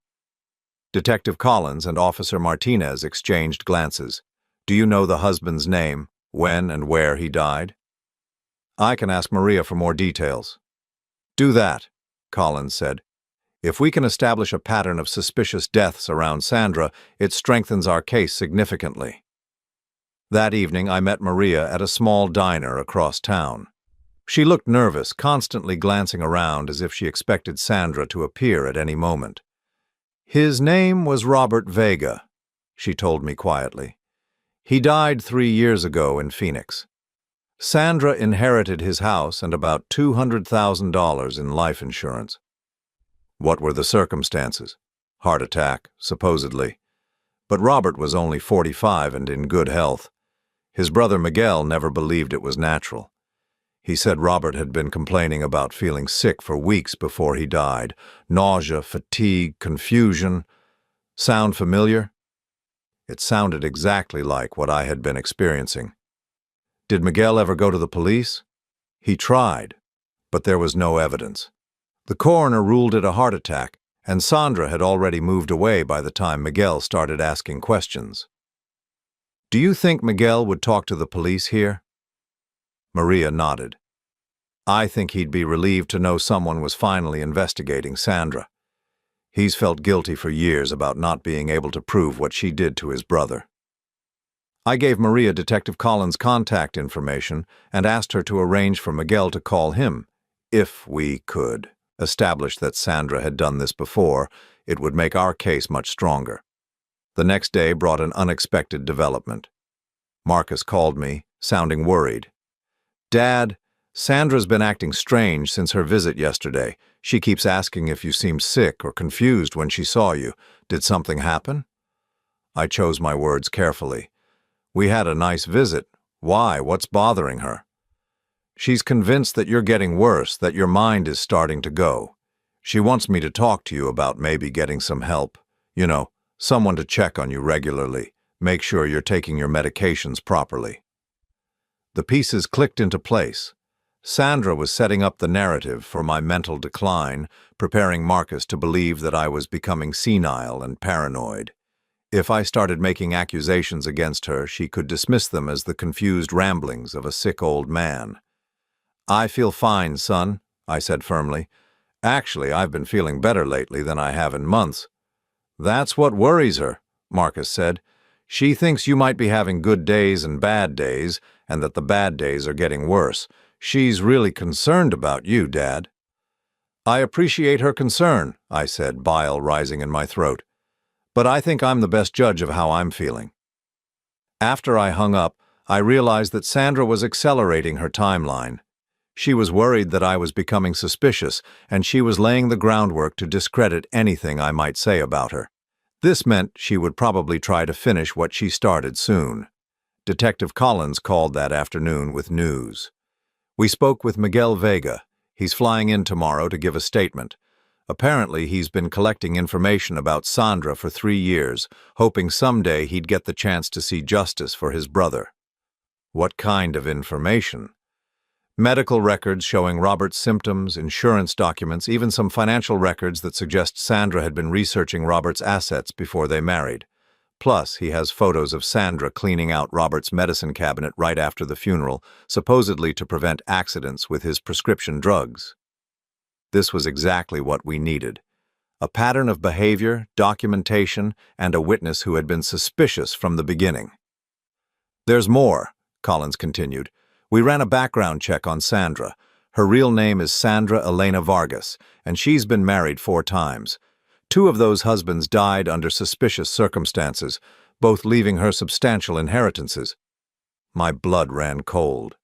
Detective Collins and Officer Martinez exchanged glances. "Do you know the husband's name, when and where he died?" "I can ask Maria for more details." "Do that," Collins said. "If we can establish a pattern of suspicious deaths around Sandra, it strengthens our case significantly." That evening, I met Maria at a small diner across town. She looked nervous, constantly glancing around as if she expected Sandra to appear at any moment. "His name was Robert Vega," she told me quietly. "He died 3 years ago in Phoenix. Sandra inherited his house and about $200,000 in life insurance." "What were the circumstances?" "Heart attack, supposedly. But Robert was only 45 and in good health. His brother Miguel never believed it was natural. He said Robert had been complaining about feeling sick for weeks before he died. Nausea, fatigue, confusion. Sound familiar?" It sounded exactly like what I had been experiencing. "Did Miguel ever go to the police?" "He tried, but there was no evidence. The coroner ruled it a heart attack, and Sandra had already moved away by the time Miguel started asking questions." "Do you think Miguel would talk to the police here?" Maria nodded. "I think he'd be relieved to know someone was finally investigating Sandra. He's felt guilty for years about not being able to prove what she did to his brother." I gave Maria Detective Collins' contact information and asked her to arrange for Miguel to call him. If we could establish that Sandra had done this before, it would make our case much stronger. The next day brought an unexpected development. Marcus called me, sounding worried. "Dad, Sandra's been acting strange since her visit yesterday. She keeps asking if you seemed sick or confused when she saw you. Did something happen? I chose my words carefully. We had a nice visit. Why? What's bothering her? She's convinced that you're getting worse, that your mind is starting to go. She wants me to talk to you about maybe getting some help. You know, someone to check on you regularly. Make sure you're taking your medications properly. The pieces clicked into place. Sandra was setting up the narrative for my mental decline, preparing Marcus to believe that I was becoming senile and paranoid. If I started making accusations against her, she could dismiss them as the confused ramblings of a sick old man. "I feel fine, son," I said firmly. "Actually, I've been feeling better lately than I have in months." "That's what worries her," Marcus said. "She thinks you might be having good days and bad days, and that the bad days are getting worse. She's really concerned about you, Dad." "I appreciate her concern," I said, bile rising in my throat. "But I think I'm the best judge of how I'm feeling." After I hung up, I realized that Sandra was accelerating her timeline. She was worried that I was becoming suspicious, and she was laying the groundwork to discredit anything I might say about her. This meant she would probably try to finish what she started soon. Detective Collins called that afternoon with news. We spoke with Miguel Vega. He's flying in tomorrow to give a statement. Apparently, he's been collecting information about Sandra for 3 years, hoping someday he'd get the chance to see justice for his brother. What kind of information? Medical records showing Robert's symptoms, insurance documents, even some financial records that suggest Sandra had been researching Robert's assets before they married. Plus, he has photos of Sandra cleaning out Robert's medicine cabinet right after the funeral, supposedly to prevent accidents with his prescription drugs. This was exactly what we needed. A pattern of behavior, documentation, and a witness who had been suspicious from the beginning. "There's more," Collins continued. "We ran a background check on Sandra. Her real name is Sandra Elena Vargas, and she's been married 4 times. 2 of those husbands died under suspicious circumstances, both leaving her substantial inheritances." My blood ran cold.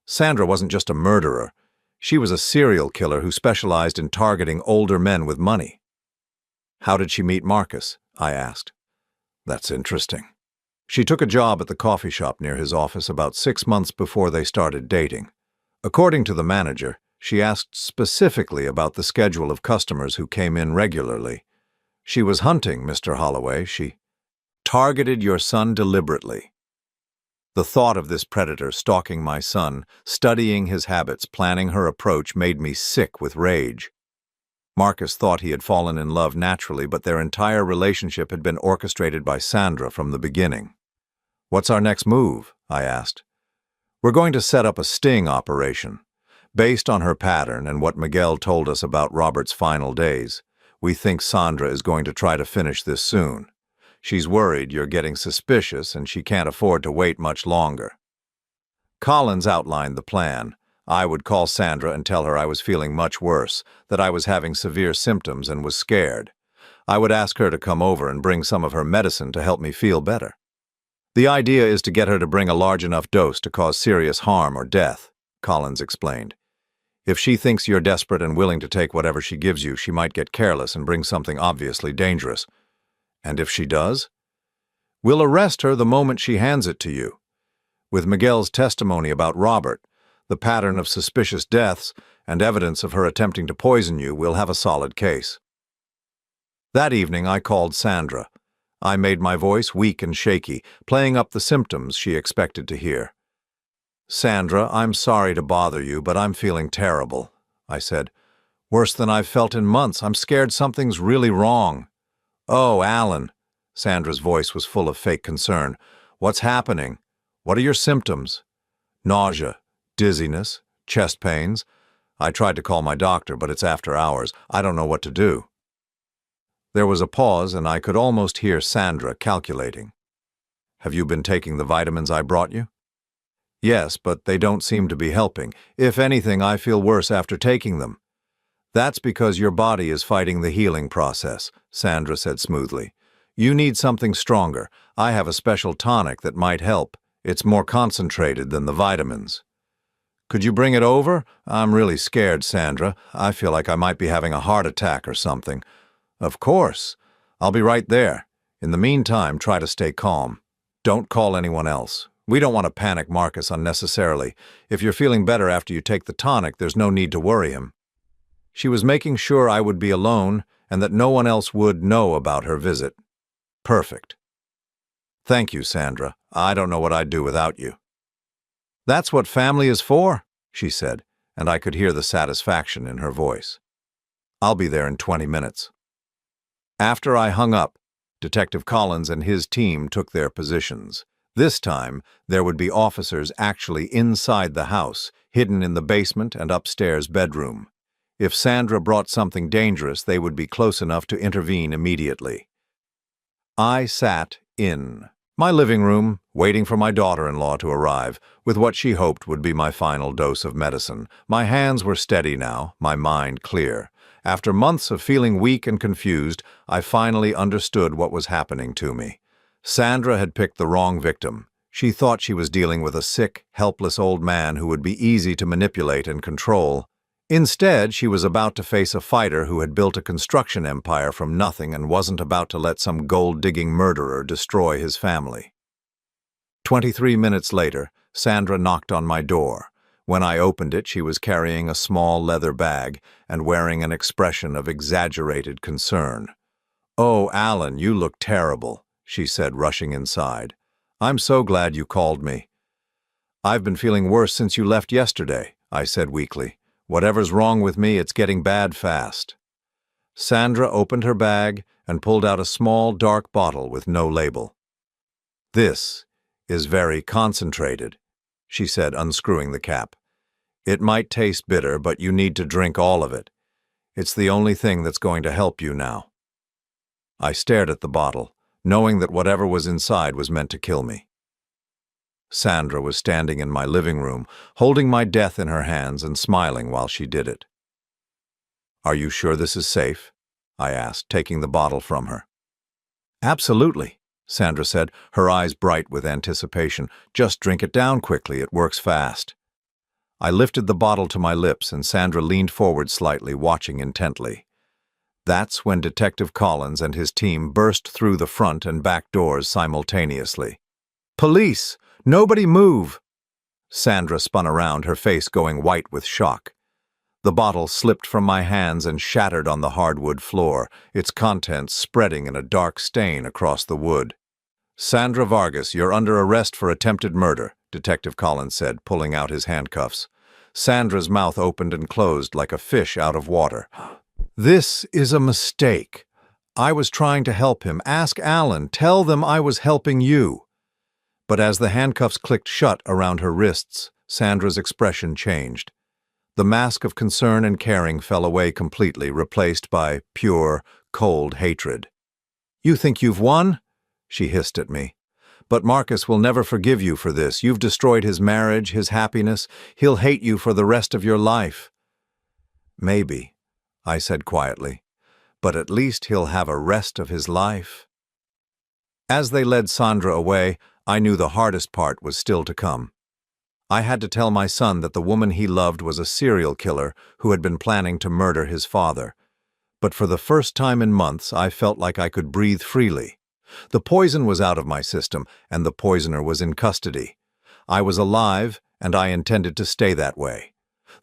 Sandra wasn't just a murderer. She was a serial killer who specialized in targeting older men with money. "How did she meet Marcus?" I asked. "That's interesting. She took a job at the coffee shop near his office about 6 months before they started dating. According to the manager, she asked specifically about the schedule of customers who came in regularly. She was hunting, Mr. Holloway. She targeted your son deliberately." The thought of this predator stalking my son, studying his habits, planning her approach, made me sick with rage. Marcus thought he had fallen in love naturally, but their entire relationship had been orchestrated by Sandra from the beginning. "What's our next move?" I asked. "We're going to set up a sting operation. Based on her pattern and what Miguel told us about Robert's final days, we think Sandra is going to try to finish this soon. She's worried you're getting suspicious and she can't afford to wait much longer." Collins outlined the plan. I would call Sandra and tell her I was feeling much worse, that I was having severe symptoms and was scared. I would ask her to come over and bring some of her medicine to help me feel better. "The idea is to get her to bring a large enough dose to cause serious harm or death," Collins explained. "If she thinks you're desperate and willing to take whatever she gives you, she might get careless and bring something obviously dangerous. And if she does? We'll arrest her the moment she hands it to you. With Miguel's testimony about Robert, the pattern of suspicious deaths, and evidence of her attempting to poison you, we'll have a solid case." That evening I called Sandra. I made my voice weak and shaky, playing up the symptoms she expected to hear. "Sandra, I'm sorry to bother you, but I'm feeling terrible," I said. "Worse than I've felt in months. I'm scared something's really wrong." "Oh, Alan." Sandra's voice was full of fake concern. "What's happening? What are your symptoms?" "Nausea, dizziness, chest pains. I tried to call my doctor, but it's after hours. I don't know what to do." There was a pause, and I could almost hear Sandra calculating. "Have you been taking the vitamins I brought you?" "Yes, but they don't seem to be helping. If anything, I feel worse after taking them." "That's because your body is fighting the healing process," Sandra said smoothly. "You need something stronger. I have a special tonic that might help. It's more concentrated than the vitamins." Could you bring it over? I'm really scared, Sandra. I feel like I might be having a heart attack or something. Of course. I'll be right there. In the meantime, try to stay calm. Don't call anyone else. We don't want to panic Marcus unnecessarily. If you're feeling better after you take the tonic, there's no need to worry him. She was making sure I would be alone and that no one else would know about her visit. Perfect. Thank you, Sandra. I don't know what I'd do without you. That's what family is for, she said, and I could hear the satisfaction in her voice. I'll be there in 20 minutes. After I hung up, Detective Collins and his team took their positions. This time, there would be officers actually inside the house, hidden in the basement and upstairs bedroom. If Sandra brought something dangerous, they would be close enough to intervene immediately. I sat in my living room, waiting for my daughter-in-law to arrive, with what she hoped would be my final dose of medicine. My hands were steady now, my mind clear. After months of feeling weak and confused, I finally understood what was happening to me. Sandra had picked the wrong victim. She thought she was dealing with a sick, helpless old man who would be easy to manipulate and control. Instead, she was about to face a fighter who had built a construction empire from nothing and wasn't about to let some gold-digging murderer destroy his family. 23 minutes later, Sandra knocked on my door. When I opened it, she was carrying a small leather bag and wearing an expression of exaggerated concern. "Oh, Alan, you look terrible," she said, rushing inside. "I'm so glad you called me." "I've been feeling worse since you left yesterday," I said weakly. "Whatever's wrong with me, it's getting bad fast." Sandra opened her bag and pulled out a small, dark bottle with no label. "This is very concentrated," she said, unscrewing the cap. "It might taste bitter, but you need to drink all of it. It's the only thing that's going to help you now." I stared at the bottle, knowing that whatever was inside was meant to kill me. Sandra was standing in my living room, holding my death in her hands and smiling while she did it. "Are you sure this is safe?" I asked, taking the bottle from her. "Absolutely," Sandra said, her eyes bright with anticipation. "Just drink it down quickly, it works fast." I lifted the bottle to my lips and Sandra leaned forward slightly, watching intently. That's when Detective Collins and his team burst through the front and back doors simultaneously. "Police! Nobody move!" Sandra spun around, her face going white with shock. The bottle slipped from my hands and shattered on the hardwood floor, its contents spreading in a dark stain across the wood. "Sandra Vargas, you're under arrest for attempted murder," Detective Collins said, pulling out his handcuffs. Sandra's mouth opened and closed like a fish out of water. "This is a mistake. I was trying to help him. Ask Alan. Tell them I was helping you." But as the handcuffs clicked shut around her wrists, Sandra's expression changed. The mask of concern and caring fell away completely, replaced by pure, cold hatred. "You think you've won?" she hissed at me. "But Marcus will never forgive you for this. You've destroyed his marriage, his happiness. He'll hate you for the rest of your life." "Maybe," I said quietly, "but at least he'll have a rest of his life." As they led Sandra away, I knew the hardest part was still to come. I had to tell my son that the woman he loved was a serial killer who had been planning to murder his father. But for the first time in months, I felt like I could breathe freely. The poison was out of my system, and the poisoner was in custody. I was alive, and I intended to stay that way.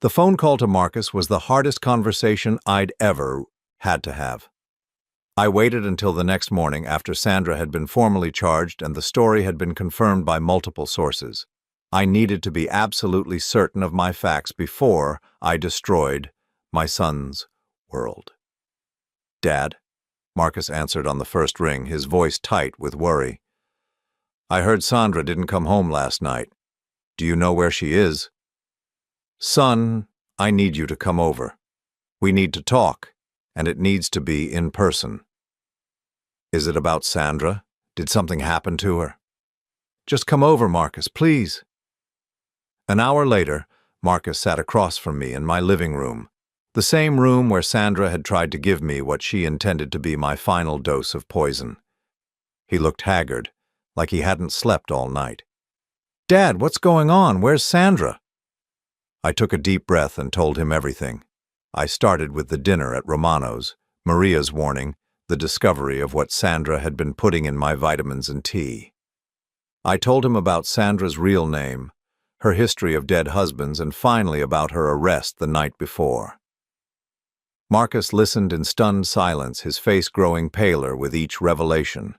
The phone call to Marcus was the hardest conversation I'd ever had to have. I waited until the next morning after Sandra had been formally charged and the story had been confirmed by multiple sources. I needed to be absolutely certain of my facts before I destroyed my son's world. "Dad?" Marcus answered on the first ring, his voice tight with worry. "I heard Sandra didn't come home last night. Do you know where she is?" "Son, I need you to come over. We need to talk, and it needs to be in person." "Is it about Sandra? Did something happen to her?" "Just come over, Marcus, please." An hour later, Marcus sat across from me in my living room, the same room where Sandra had tried to give me what she intended to be my final dose of poison. He looked haggard, like he hadn't slept all night. "Dad, what's going on? Where's Sandra?" I took a deep breath and told him everything. I started with the dinner at Romano's, Maria's warning, the discovery of what Sandra had been putting in my vitamins and tea. I told him about Sandra's real name, her history of dead husbands, and finally about her arrest the night before. Marcus listened in stunned silence, his face growing paler with each revelation.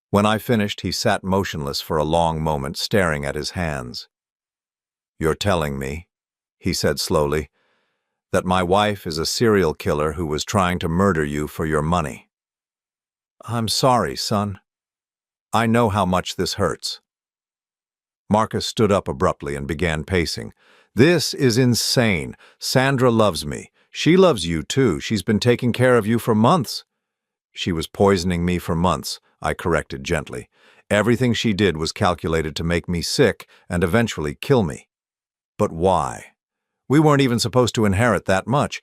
When I finished, he sat motionless for a long moment, staring at his hands. "You're telling me," he said slowly, "that my wife is a serial killer who was trying to murder you for your money." "I'm sorry, son. I know how much this hurts." Marcus stood up abruptly and began pacing. "This is insane. Sandra loves me. She loves you too. She's been taking care of you for months." "She was poisoning me for months," I corrected gently. "Everything she did was calculated to make me sick and eventually kill me." "But why? We weren't even supposed to inherit that much.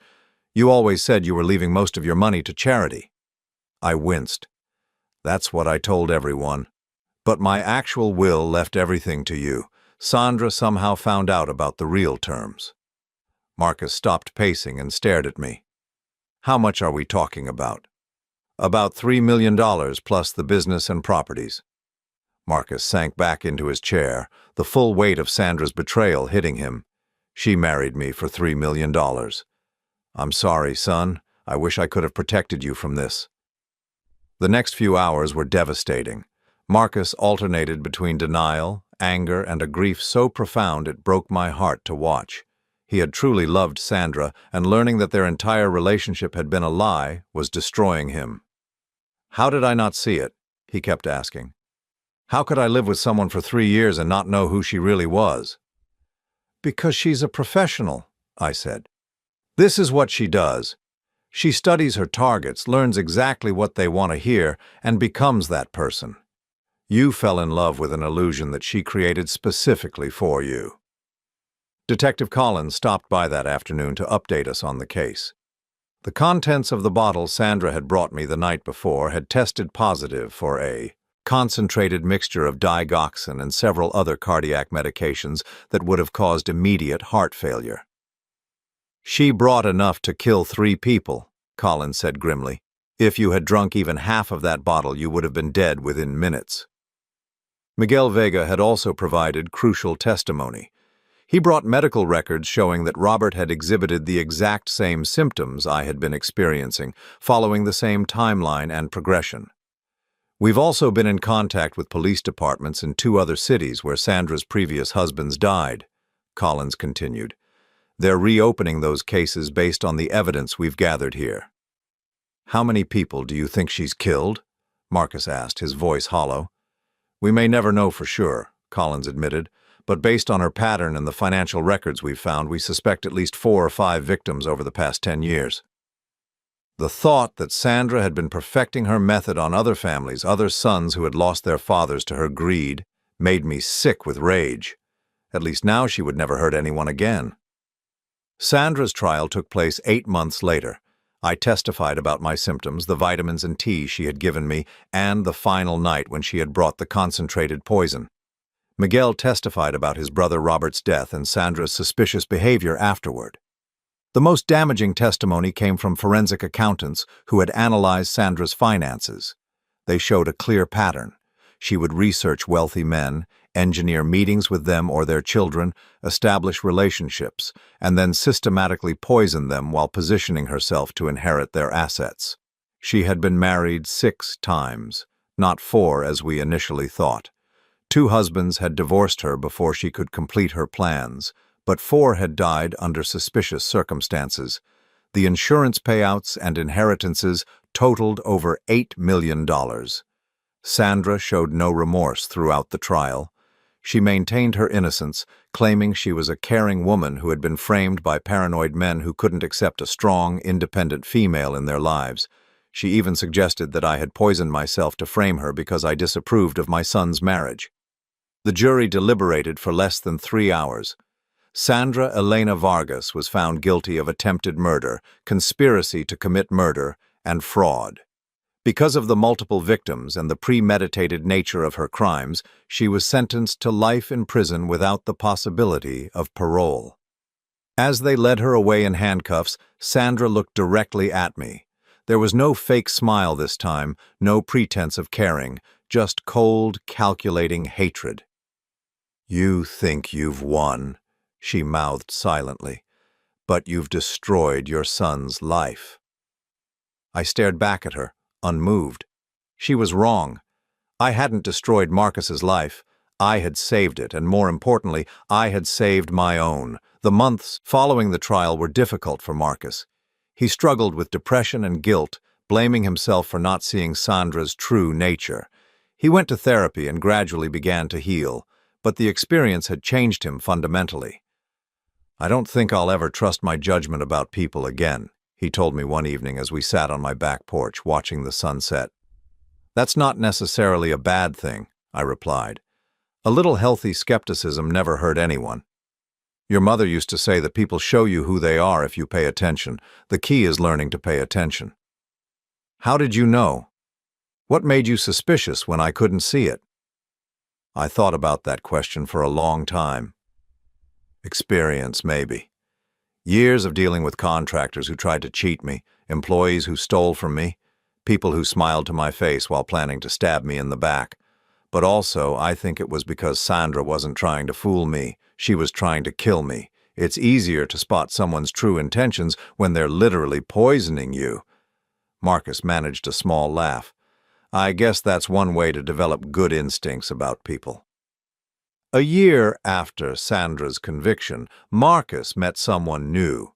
You always said you were leaving most of your money to charity." I winced. "That's what I told everyone. But my actual will left everything to you. Sandra somehow found out about the real terms." Marcus stopped pacing and stared at me. "How much are we talking about?" "About $3 million plus the business and properties." Marcus sank back into his chair, the full weight of Sandra's betrayal hitting him. "She married me for $3 million. I'm sorry, son. I wish I could have protected you from this." The next few hours were devastating. Marcus alternated between denial, anger, and a grief so profound it broke my heart to watch. He had truly loved Sandra, and learning that their entire relationship had been a lie was destroying him. "How did I not see it?" he kept asking. "How could I live with someone for 3 years and not know who she really was?" "Because she's a professional," I said. "This is what she does. She studies her targets, learns exactly what they want to hear, and becomes that person. You fell in love with an illusion that she created specifically for you." Detective Collins stopped by that afternoon to update us on the case. The contents of the bottle Sandra had brought me the night before had tested positive for a concentrated mixture of digoxin and several other cardiac medications that would have caused immediate heart failure. "She brought enough to kill 3 people, Collins said grimly. "If you had drunk even half of that bottle, you would have been dead within minutes." Miguel Vega had also provided crucial testimony. He brought medical records showing that Robert had exhibited the exact same symptoms I had been experiencing, following the same timeline and progression. "We've also been in contact with police departments in 2 other cities where Sandra's previous husbands died," Collins continued. "They're reopening those cases based on the evidence we've gathered here." "How many people do you think she's killed?" Marcus asked, his voice hollow. "We may never know for sure," Collins admitted, "but based on her pattern and the financial records we've found, we suspect at least 4 or 5 victims over the past 10 years. The thought that Sandra had been perfecting her method on other families, other sons who had lost their fathers to her greed, made me sick with rage. At least now she would never hurt anyone again. Sandra's trial took place 8 months later. I testified about my symptoms, the vitamins and tea she had given me, and the final night when she had brought the concentrated poison. Miguel testified about his brother Robert's death and Sandra's suspicious behavior afterward. The most damaging testimony came from forensic accountants who had analyzed Sandra's finances. They showed a clear pattern. She would research wealthy men, engineer meetings with them or their children, establish relationships, and then systematically poison them while positioning herself to inherit their assets. She had been married 6 times, not 4 as we initially thought. 2 husbands had divorced her before she could complete her plans, but 4 had died under suspicious circumstances. The insurance payouts and inheritances totaled over $8 million. Sandra showed no remorse throughout the trial. She maintained her innocence, claiming she was a caring woman who had been framed by paranoid men who couldn't accept a strong, independent female in their lives. She even suggested that I had poisoned myself to frame her because I disapproved of my son's marriage. The jury deliberated for less than 3 hours. Sandra Elena Vargas was found guilty of attempted murder, conspiracy to commit murder, and fraud. Because of the multiple victims and the premeditated nature of her crimes, she was sentenced to life in prison without the possibility of parole. As they led her away in handcuffs, Sandra looked directly at me. There was no fake smile this time, no pretense of caring, just cold, calculating hatred. "You think you've won," she mouthed silently, "but you've destroyed your son's life." I stared back at her, unmoved. She was wrong. I hadn't destroyed Marcus's life. I had saved it, and more importantly, I had saved my own. The months following the trial were difficult for Marcus. He struggled with depression and guilt, blaming himself for not seeing Sandra's true nature. He went to therapy and gradually began to heal, but the experience had changed him fundamentally. "I don't think I'll ever trust my judgment about people again," he told me one evening as we sat on my back porch watching the sunset. "That's not necessarily a bad thing," I replied. "A little healthy skepticism never hurt anyone. Your mother used to say that people show you who they are if you pay attention. The key is learning to pay attention." "How did you know? What made you suspicious when I couldn't see it?" I thought about that question for a long time. Experience, maybe. Years of dealing with contractors who tried to cheat me, employees who stole from me, people who smiled to my face while planning to stab me in the back. But also, I think it was because Sandra wasn't trying to fool me. She was trying to kill me. It's easier to spot someone's true intentions when they're literally poisoning you. Marcus managed a small laugh. I guess that's one way to develop good instincts about people. A year after Sandra's conviction, Marcus met someone new.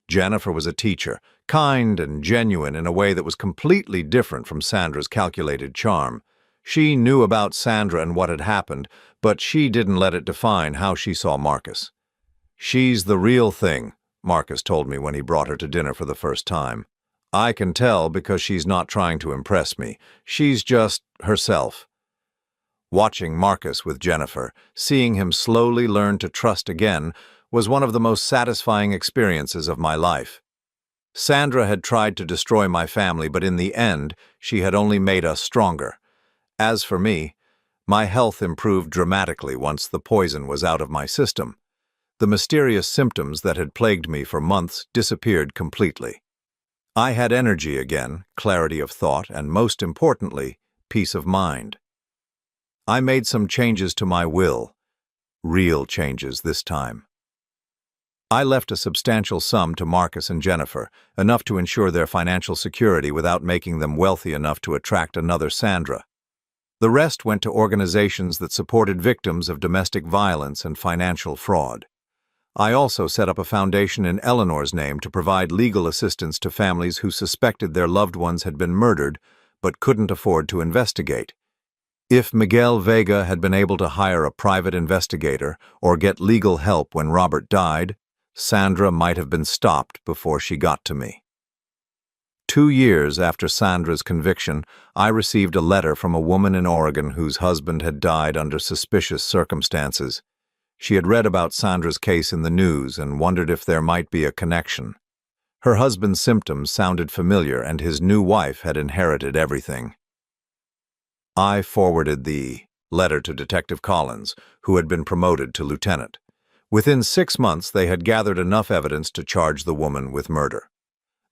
Jennifer was a teacher, kind and genuine in a way that was completely different from Sandra's calculated charm. She knew about Sandra and what had happened, but she didn't let it define how she saw Marcus. "She's the real thing," Marcus told me when he brought her to dinner for the first time. "I can tell because she's not trying to impress me. She's just herself." Watching Marcus with Jennifer, seeing him slowly learn to trust again, was one of the most satisfying experiences of my life. Sandra had tried to destroy my family, but in the end, she had only made us stronger. As for me, my health improved dramatically once the poison was out of my system. The mysterious symptoms that had plagued me for months disappeared completely. I had energy again, clarity of thought, and most importantly, peace of mind. I made some changes to my will, real changes this time. I left a substantial sum to Marcus and Jennifer, enough to ensure their financial security without making them wealthy enough to attract another Sandra. The rest went to organizations that supported victims of domestic violence and financial fraud. I also set up a foundation in Eleanor's name to provide legal assistance to families who suspected their loved ones had been murdered but couldn't afford to investigate. If Miguel Vega had been able to hire a private investigator or get legal help when Robert died, Sandra might have been stopped before she got to me. 2 years after Sandra's conviction, I received a letter from a woman in Oregon whose husband had died under suspicious circumstances. She had read about Sandra's case in the news and wondered if there might be a connection. Her husband's symptoms sounded familiar, and his new wife had inherited everything. I forwarded the letter to Detective Collins, who had been promoted to lieutenant. Within 6 months, they had gathered enough evidence to charge the woman with murder.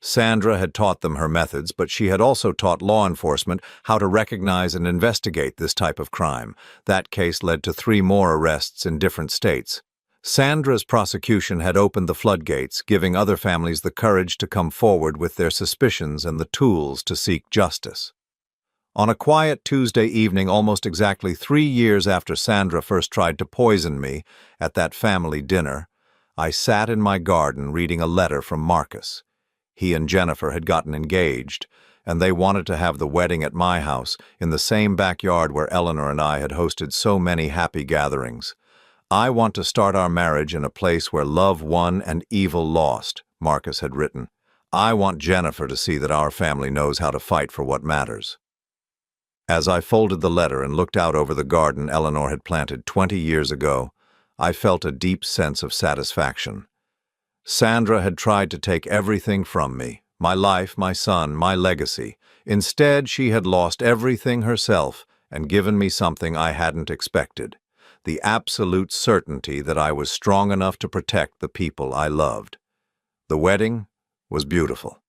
Sandra had taught them her methods, but she had also taught law enforcement how to recognize and investigate this type of crime. That case led to 3 more arrests in different states. Sandra's prosecution had opened the floodgates, giving other families the courage to come forward with their suspicions and the tools to seek justice. On a quiet Tuesday evening, almost exactly 3 years after Sandra first tried to poison me at that family dinner, I sat in my garden reading a letter from Marcus. He and Jennifer had gotten engaged, and they wanted to have the wedding at my house, in the same backyard where Eleanor and I had hosted so many happy gatherings. "I want to start our marriage in a place where love won and evil lost," Marcus had written. "I want Jennifer to see that our family knows how to fight for what matters." As I folded the letter and looked out over the garden Eleanor had planted 20 years ago, I felt a deep sense of satisfaction. Sandra had tried to take everything from me, my life, my son, my legacy. Instead, she had lost everything herself and given me something I hadn't expected. the absolute certainty that I was strong enough to protect the people I loved. The wedding was beautiful.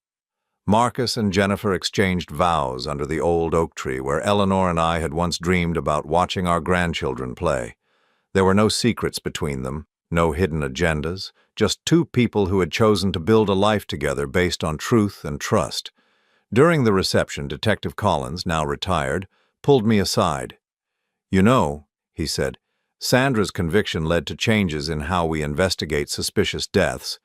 Marcus and Jennifer exchanged vows under the old oak tree where Eleanor and I had once dreamed about watching our grandchildren play. There were no secrets between them, no hidden agendas, just two people who had chosen to build a life together based on truth and trust. During the reception, Detective Collins, now retired, pulled me aside. "You know," he said, "Sandra's conviction led to changes in how we investigate suspicious deaths.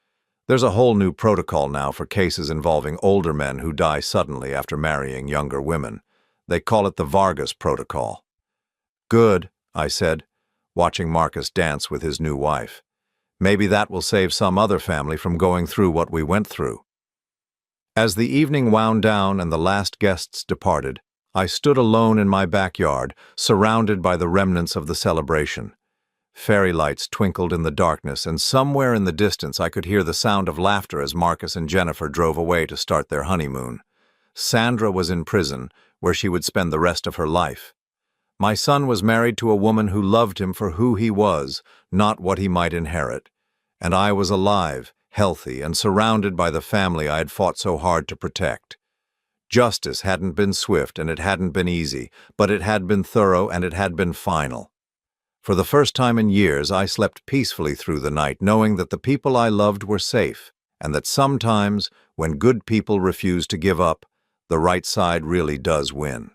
There's a whole new protocol now for cases involving older men who die suddenly after marrying younger women. They call it the Vargas Protocol." "Good," I said, watching Marcus dance with his new wife. "Maybe that will save some other family from going through what we went through." As the evening wound down and the last guests departed, I stood alone in my backyard, surrounded by the remnants of the celebration. Fairy lights twinkled in the darkness, and somewhere in the distance I could hear the sound of laughter as Marcus and Jennifer drove away to start their honeymoon. Sandra was in prison, where she would spend the rest of her life. My son was married to a woman who loved him for who he was, not what he might inherit. And I was alive, healthy, and surrounded by the family I had fought so hard to protect. Justice hadn't been swift and it hadn't been easy, but it had been thorough and it had been final. For the first time in years, I slept peacefully through the night, knowing that the people I loved were safe, and that sometimes, when good people refuse to give up, the right side really does win.